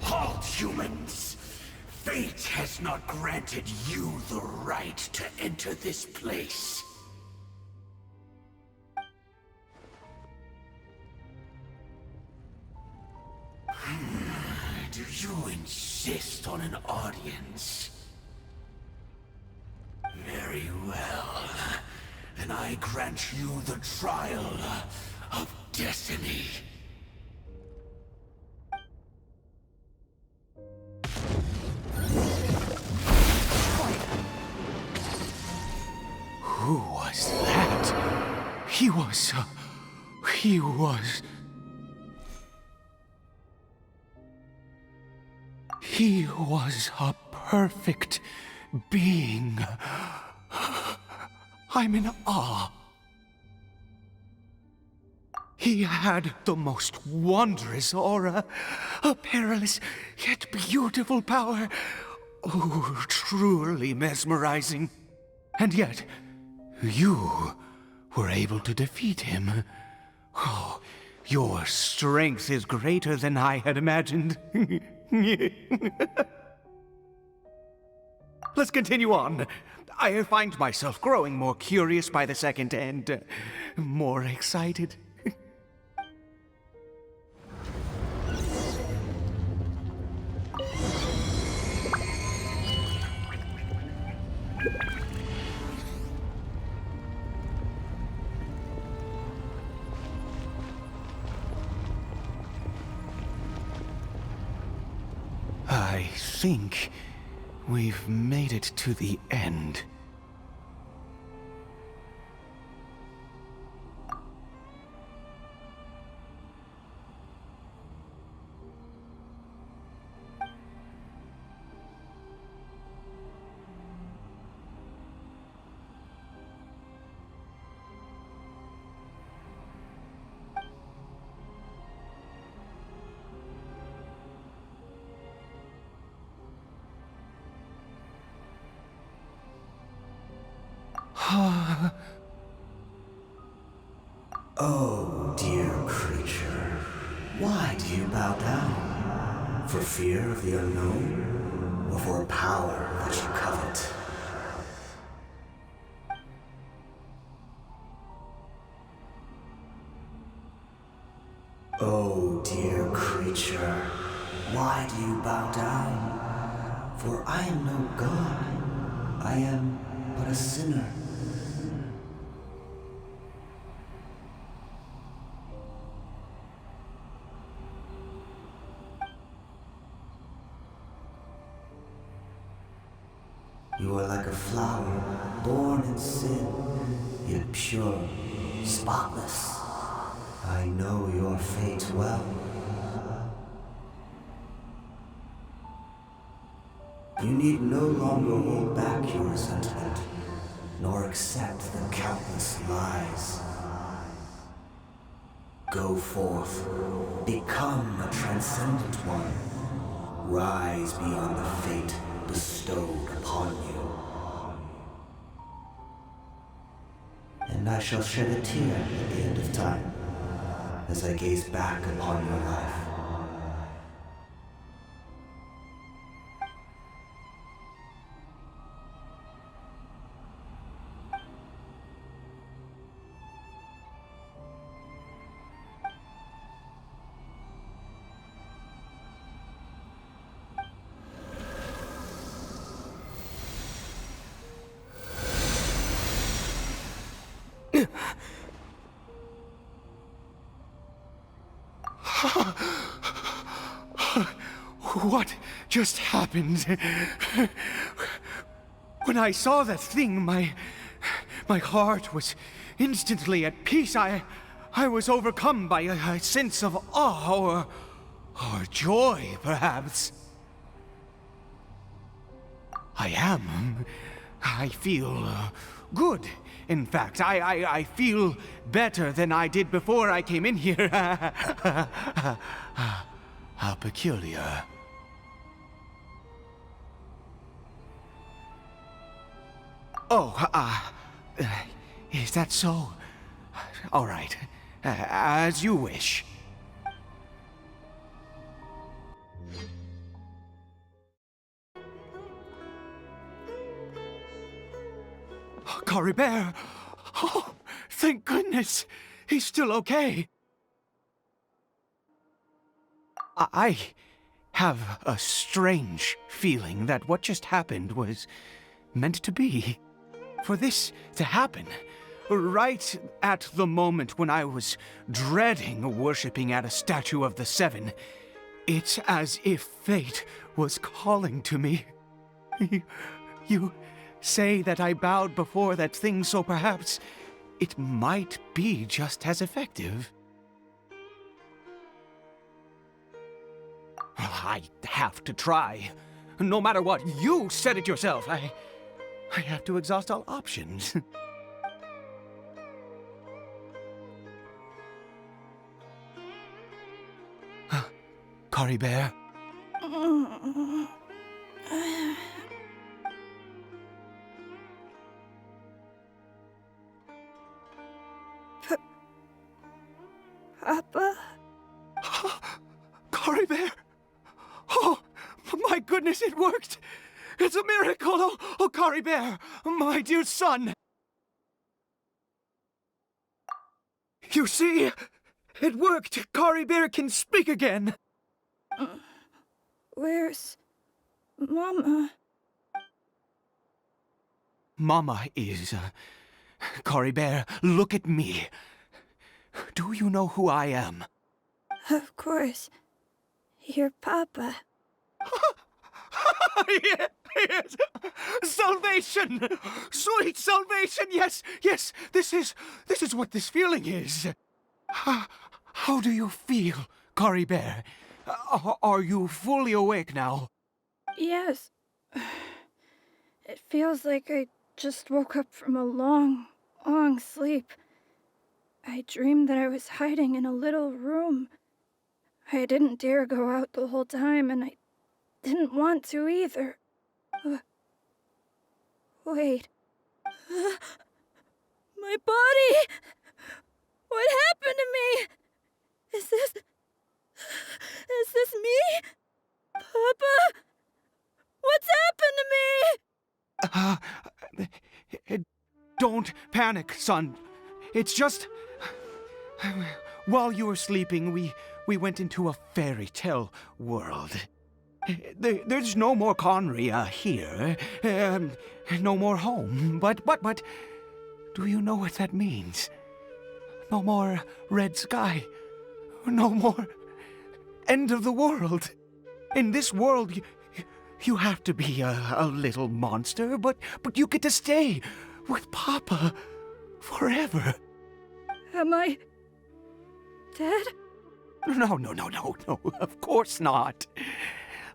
I: Halt, humans! Fate has not granted you the right to enter this place. Do you insist on an audience? Very well. Then I grant you the trial of destiny.
G: Who was that? He was a perfect being. I'm in awe. He had the most wondrous aura, a perilous yet beautiful power. Oh, truly mesmerizing. And yet, you were able to defeat him. Oh, your strength is greater than I had imagined. Let's continue on. I find myself growing more curious by the second and more excited. I think we've made it to the end.
I: Oh, dear creature, why do you bow down? For fear of the unknown, or for a power that you covet? Oh, dear creature, why do you bow down? For I am no god, I am but a sinner. You are like a flower, born in sin, yet pure, spotless. I know your fate well. You need no longer hold back your resentment, nor accept the countless lies. Go forth, become a transcendent one, rise beyond the fate bestowed upon you. And I shall shed a tear at the end of time as I gaze back upon your life.
G: What just happened? When I saw that thing, my heart was instantly at peace. I was overcome by a sense of awe or joy, perhaps. I am. I feel good. In fact, I feel better than I did before I came in here. How peculiar. Oh, is that so? All right. As you wish. Caribert! Oh, thank goodness! He's still okay. I have a strange feeling that what just happened was meant to be. For this to happen, right at the moment when I was dreading worshipping at a statue of the Seven, it's as if fate was calling to me. You say that I bowed before that thing, so perhaps it might be just as effective. Well, I have to try. No matter what, you said it yourself. I have to exhaust all options. Caribert?
J: Papa?
G: Caribert! Oh, my goodness, it worked! It's a miracle! Oh, Caribert, my dear son! You see? It worked! Caribert can speak again!
J: Where's Mama?
G: Mama is... Caribert, look at me. Do you know who I am?
J: Of course. Your Papa.
G: Yes! Salvation! Sweet salvation! Yes, yes! This is what this feeling is. How do you feel, Caribert? Are you fully awake now?
J: Yes. It feels like I just woke up from a long, long sleep. I dreamed that I was hiding in a little room. I didn't dare go out the whole time, and I didn't want to either. Wait. My body! What happened to me? Is this me? Papa? What's happened to me?
G: Don't panic, son. It's just... While you were sleeping, we went into a fairy tale world. There's no more Conria here. No more home. But, do you know what that means? No more red sky. No more end of the world. In this world, you have to be a little monster, but you get to stay with Papa forever.
J: Am I dead?
G: No, of course not.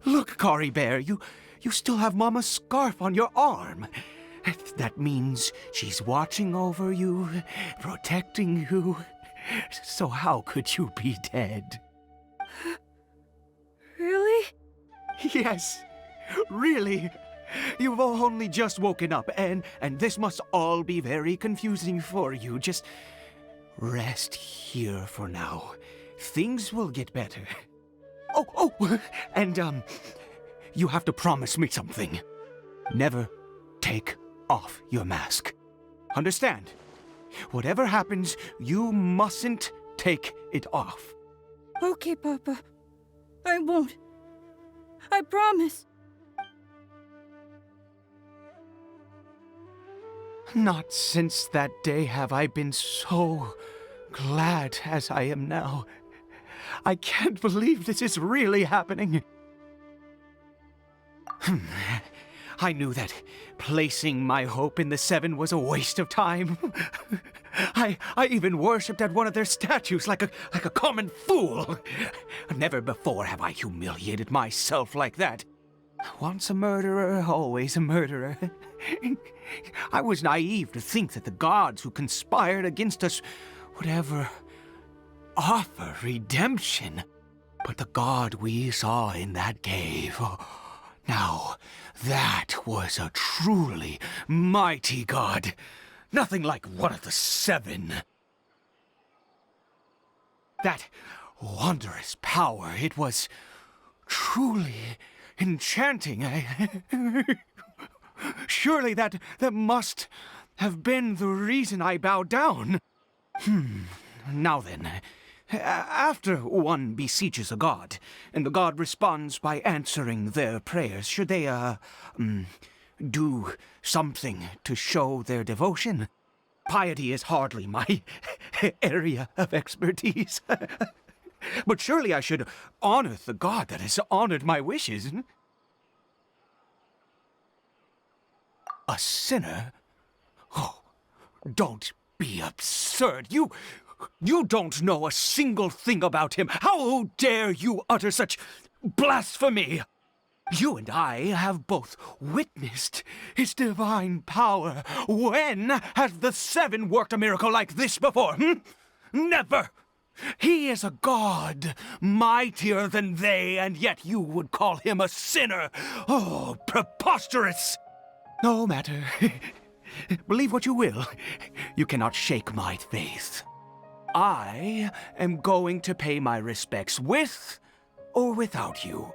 G: Look, Caribert, you still have Mama's scarf on your arm. That means she's watching over you, protecting you. So how could you be dead?
J: Really?
G: Yes, really. You've only just woken up, and this must all be very confusing for you. Just rest here for now. Things will get better. Oh, and you have to promise me something. Never take off your mask. Understand? Whatever happens, you mustn't take it off.
J: Okay, Papa. I won't. I promise.
G: Not since that day have I been so glad as I am now. I can't believe this is really happening. I knew that placing my hope in the Seven was a waste of time. I even worshipped at one of their statues like a common fool. Never before have I humiliated myself like that. Once a murderer, always a murderer. I was naive to think that the gods who conspired against us would ever offer redemption. But the god we saw in that cave, now that was a truly mighty god. Nothing like one of the Seven. That wondrous power, it was truly enchanting. Surely that must have been the reason I bowed down. Now then, after one beseeches a god, and the god responds by answering their prayers, should they, do something to show their devotion? Piety is hardly my area of expertise. But surely I should honor the god that has honored my wishes. A sinner? Oh, don't be absurd. You don't know a single thing about him. How dare you utter such blasphemy? You and I have both witnessed his divine power. When has the Seven worked a miracle like this before? Never! He is a god, mightier than they, and yet you would call him a sinner. Oh, preposterous! No matter. Believe what you will. You cannot shake my faith. I am going to pay my respects with or without you.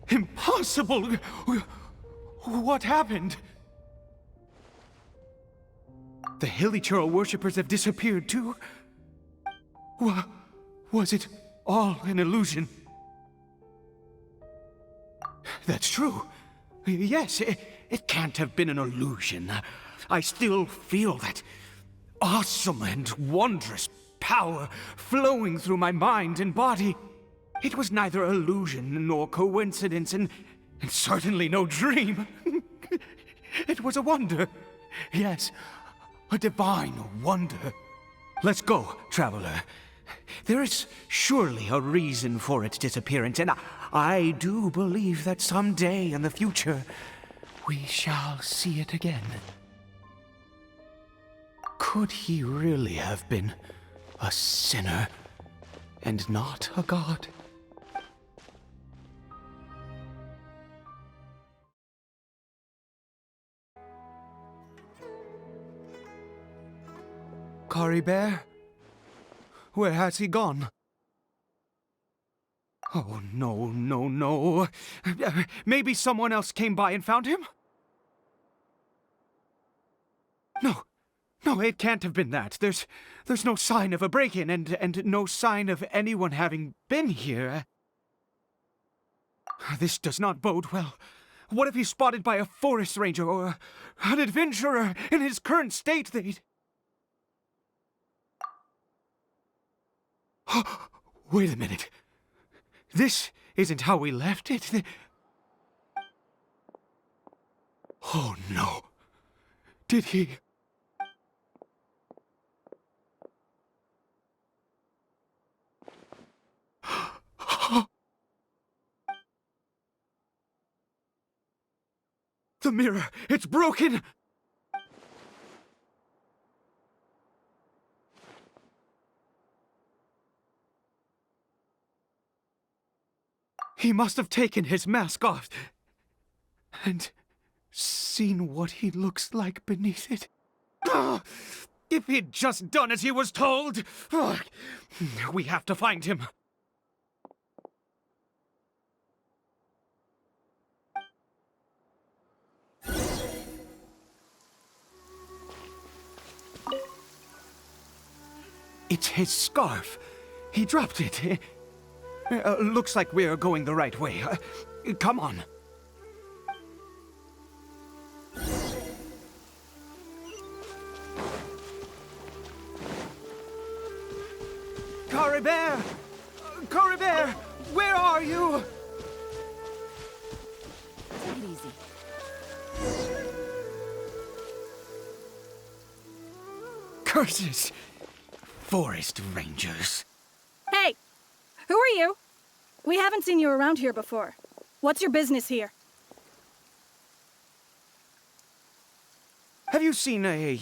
G: Impossible! What happened? The Hilichurl worshippers have disappeared too? Was it all an illusion? That's true. Yes, it can't have been an illusion. I still feel that awesome and wondrous power flowing through my mind and body. It was neither illusion nor coincidence, and certainly no dream. It was a wonder. Yes, a divine wonder. Let's go, traveler. There is surely a reason for its disappearance, and I do believe that someday in the future we shall see it again. Could he really have been a sinner and not a god? Caribert? Where has he gone? Oh, no. Maybe someone else came by and found him? No, it can't have been that. There's no sign of a break-in and no sign of anyone having been here. This does not bode well. What if he's spotted by a forest ranger or an adventurer in his current state? They'd... Wait a minute. This isn't how we left it. Oh no. Did he... The mirror! It's broken! He must have taken his mask off and seen what he looks like beneath it. Ah! If he'd just done as he was told! Ah! We have to find him. It's his scarf. He dropped it. Looks like we're going the right way. Come on. Caribert! Caribert! Where are you?
F: Take it easy.
G: Curses! Forest rangers.
J: Hey! Who are you? We haven't seen you around here before. What's your business here?
G: Have you seen a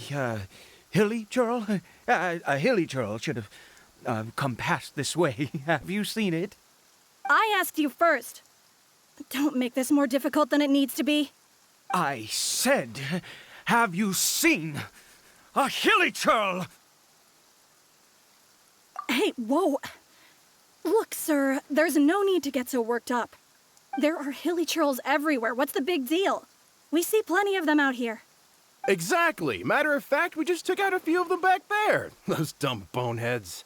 G: hilly churl? A hilly churl should have come past this way. Have you seen it?
J: I asked you first. Don't make this more difficult than it needs to be.
G: I said, have you seen a hilly churl?
J: Hey, whoa. Look, sir, there's no need to get so worked up. There are hilly churls everywhere. What's the big deal? We see plenty of them out here.
K: Exactly. Matter of fact, we just took out a few of them back there. Those dumb boneheads.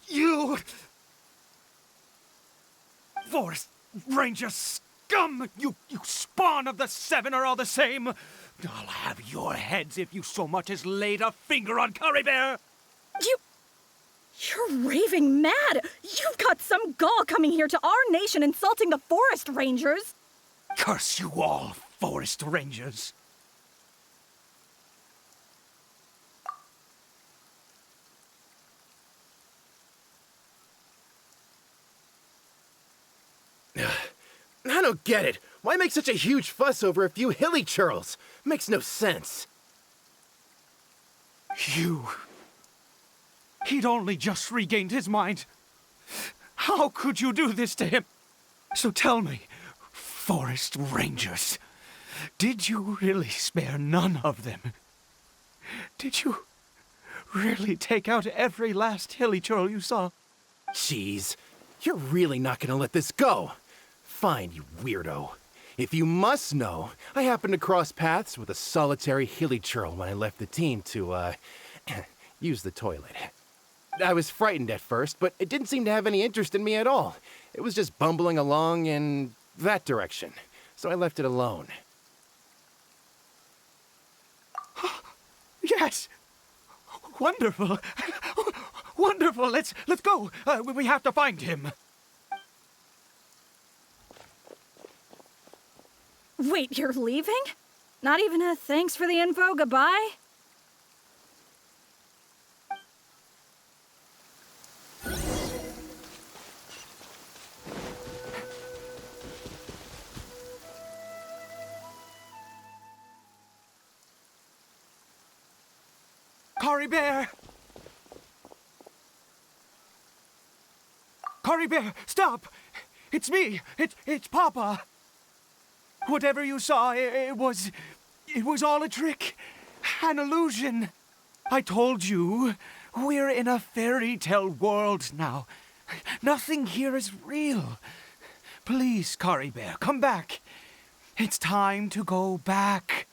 G: You... Forest Ranger scum! You spawn of the Seven are all the same! I'll have your heads if you so much as laid a finger on Caribert!
J: You're raving mad! You've got some gall coming here to our nation insulting the Forest Rangers!
G: Curse you all, Forest Rangers!
K: I don't get it. Why make such a huge fuss over a few hilly churls? Makes no sense.
G: He'd only just regained his mind. How could you do this to him? So tell me, Forest Rangers, did you really spare none of them? Did you really take out every last hilly churl you saw?
K: Jeez, you're really not gonna let this go. Fine, you weirdo. If you must know, I happened to cross paths with a solitary hilly churl when I left the team to, use the toilet. I was frightened at first, but it didn't seem to have any interest in me at all. It was just bumbling along in that direction, so I left it alone.
G: Yes! Wonderful! Wonderful! Let's go! We have to find him!
J: Wait, you're leaving? Not even a thanks for the info, goodbye?
G: Caribert! Caribert, stop! It's me! It's Papa! Whatever you saw, it was all a trick. An illusion. I told you, we're in a fairy tale world now. Nothing here is real. Please, Caribert, come back. It's time to go back.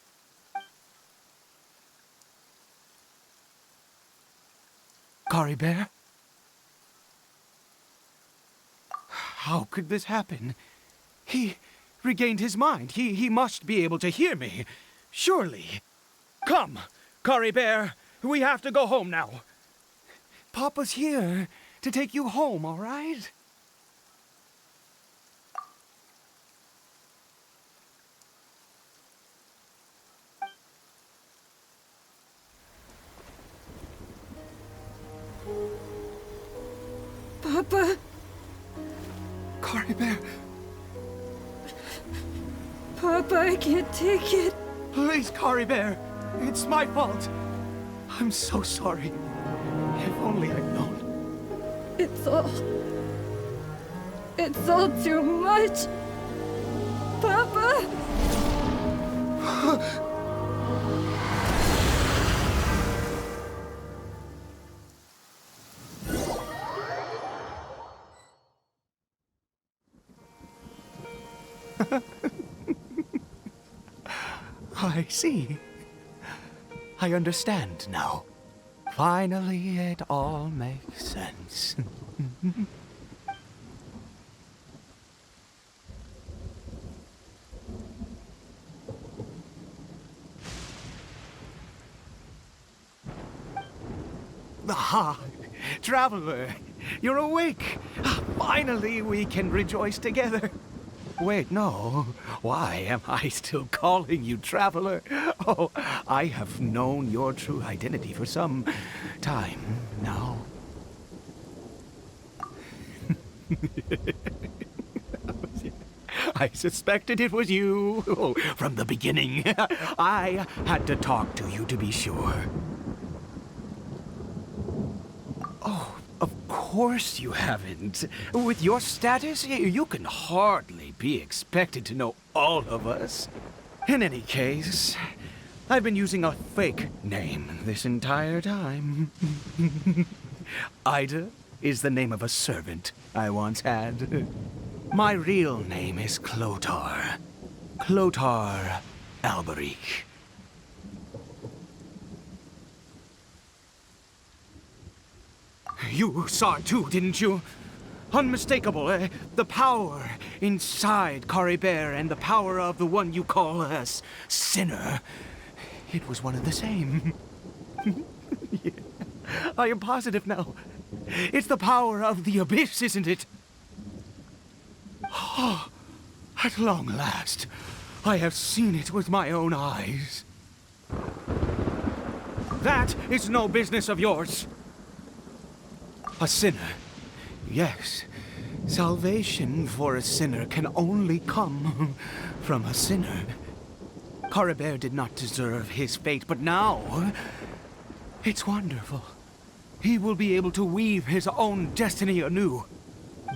G: Caribert? How could this happen? He regained his mind. He must be able to hear me. Surely. Come, Caribert. We have to go home now. Papa's here to take you home, all right?
J: Papa.
G: Caribert,
J: Papa, I can't take it.
G: please, Caribert. It's my fault. I'm so sorry. If only I'd known.
J: It's all too much. Papa!
G: I see. I understand now. Finally, it all makes sense. Ah, traveler, you're awake. Finally, we can rejoice together. Wait, no. Why am I still calling you traveler? Oh, I have known your true identity for some time now. I suspected it was you. Oh, from the beginning. I had to talk to you to be sure. Oh, of course you haven't. With your status, you can hardly be expected to know all of us. In any case, I've been using a fake name this entire time. Ida is the name of a servant I once had. My real name is Clotar. Clotar Alberic. You saw it too, didn't you? Unmistakable, the power inside Caribert and the power of the one you call a sinner. It was one and the same. Yeah, I am positive now. It's the power of the abyss, isn't it? Oh, at long last, I have seen it with my own eyes. That is no business of yours. A sinner. Yes, salvation for a sinner can only come from a sinner. Caribert did not deserve his fate, but now it's wonderful. He will be able to weave his own destiny anew.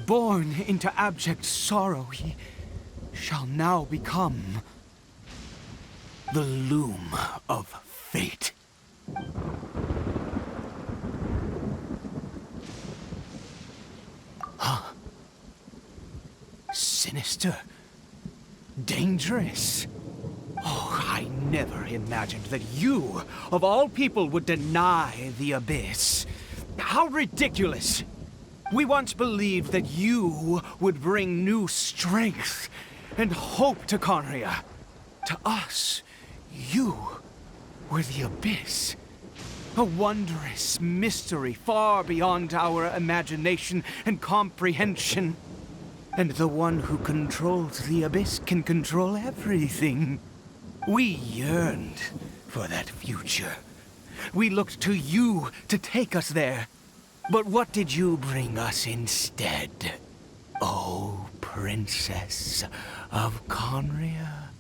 G: Born into abject sorrow, he shall now become the loom of fate. Huh? Sinister. Dangerous. Oh, I never imagined that you, of all people, would deny the abyss. How ridiculous! We once believed that you would bring new strength and hope to Conria. To us, you were the abyss. A wondrous mystery far beyond our imagination and comprehension. And the one who controls the abyss can control everything. We yearned for that future. We looked to you to take us there. But what did you bring us instead? Oh, Princess of Conria.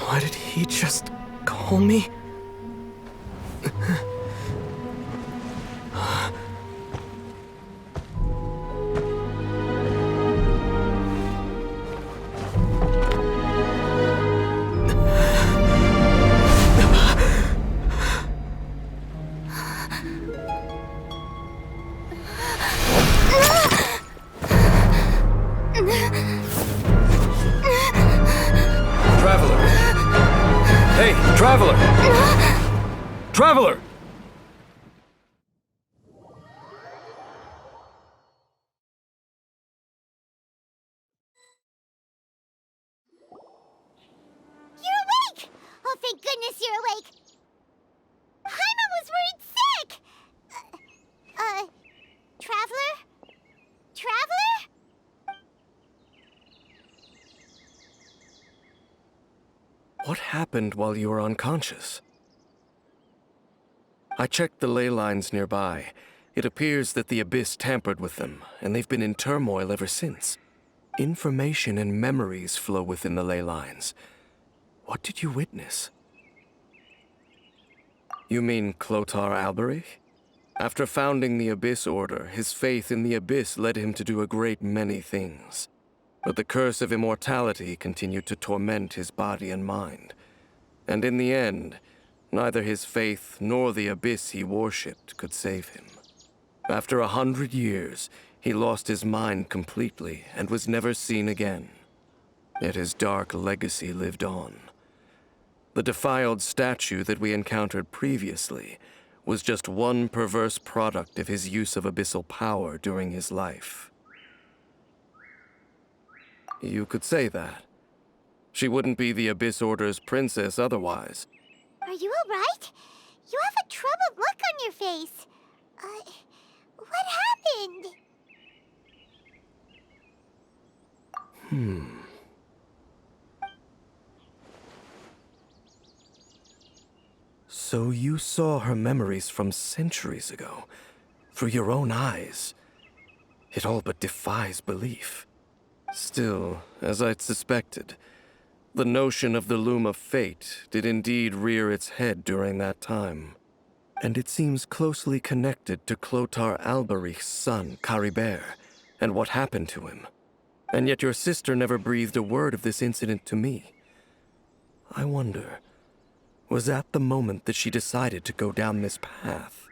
H: What did he just call me?
E: Traveler! Hey, Traveler! Traveler! What happened while you were unconscious? I checked the ley lines nearby. It appears that the Abyss tampered with them, and they've been in turmoil ever since. Information and memories flow within the ley lines. What did you witness? You mean Clotar Alberich? After founding the Abyss Order, his faith in the Abyss led him to do a great many things. But the curse of immortality continued to torment his body and mind. And in the end, neither his faith nor the Abyss he worshipped could save him. After 100 years, he lost his mind completely and was never seen again. Yet his dark legacy lived on. The defiled statue that we encountered previously was just one perverse product of his use of abyssal power during his life. You could say that. She wouldn't be the Abyss Order's princess otherwise.
B: Are you alright? You have a troubled look on your face. What happened?
E: So you saw her memories from centuries ago, through your own eyes. It all but defies belief. Still, as I'd suspected, the notion of the Loom of Fate did indeed rear its head during that time. And it seems closely connected to Clotar Alberich's son, Caribert, and what happened to him. And yet your sister never breathed a word of this incident to me. I wonder, was that the moment that she decided to go down this path?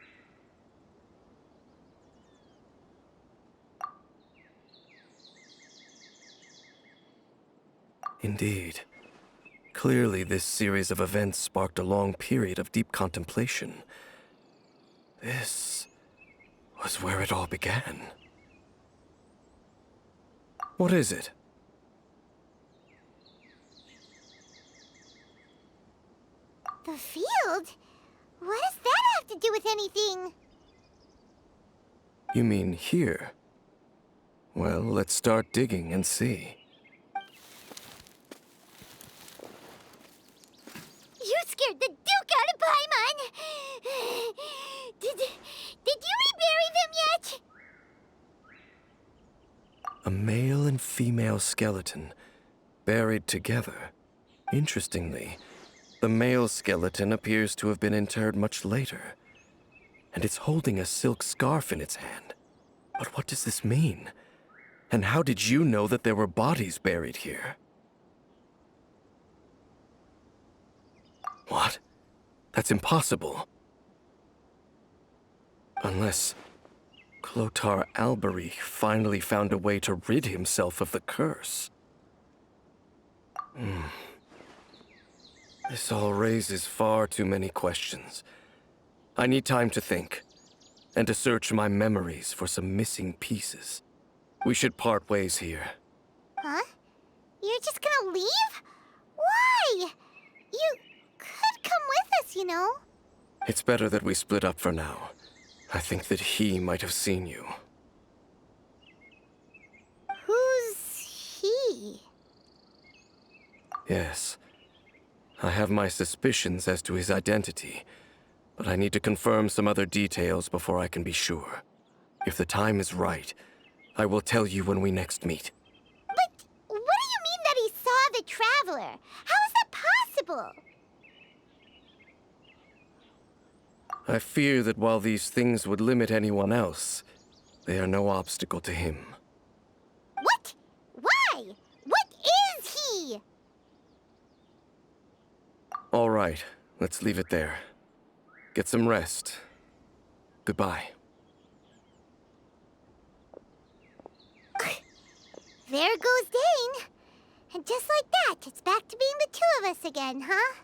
E: Indeed. Clearly, this series of events sparked a long period of deep contemplation. This was where it all began. What is it?
B: The field? What does that have to do with anything?
E: You mean here? Well, let's start digging and see.
B: You scared the Duke out of Paimon! Did you rebury them yet?
E: A male and female skeleton, buried together. Interestingly, the male skeleton appears to have been interred much later, and it's holding a silk scarf in its hand. But what does this mean? And how did you know that there were bodies buried here? What? That's impossible. Unless Clotar Alberich finally found a way to rid himself of the curse. This all raises far too many questions. I need time to think, and to search my memories for some missing pieces. We should part ways here.
B: Huh? You're just gonna leave? Why? You could come with us, you know.
E: It's better that we split up for now. I think that he might have seen you.
B: Who's he?
E: Yes. I have my suspicions as to his identity, but I need to confirm some other details before I can be sure. If the time is right, I will tell you when we next meet.
B: But what do you mean that he saw the Traveler? How is that possible?
E: I fear that while these things would limit anyone else, they are no obstacle to him.
B: What? Why? What is he?
E: All right, let's leave it there. Get some rest. Goodbye.
B: There goes Dane. And just like that, it's back to being the two of us again, huh?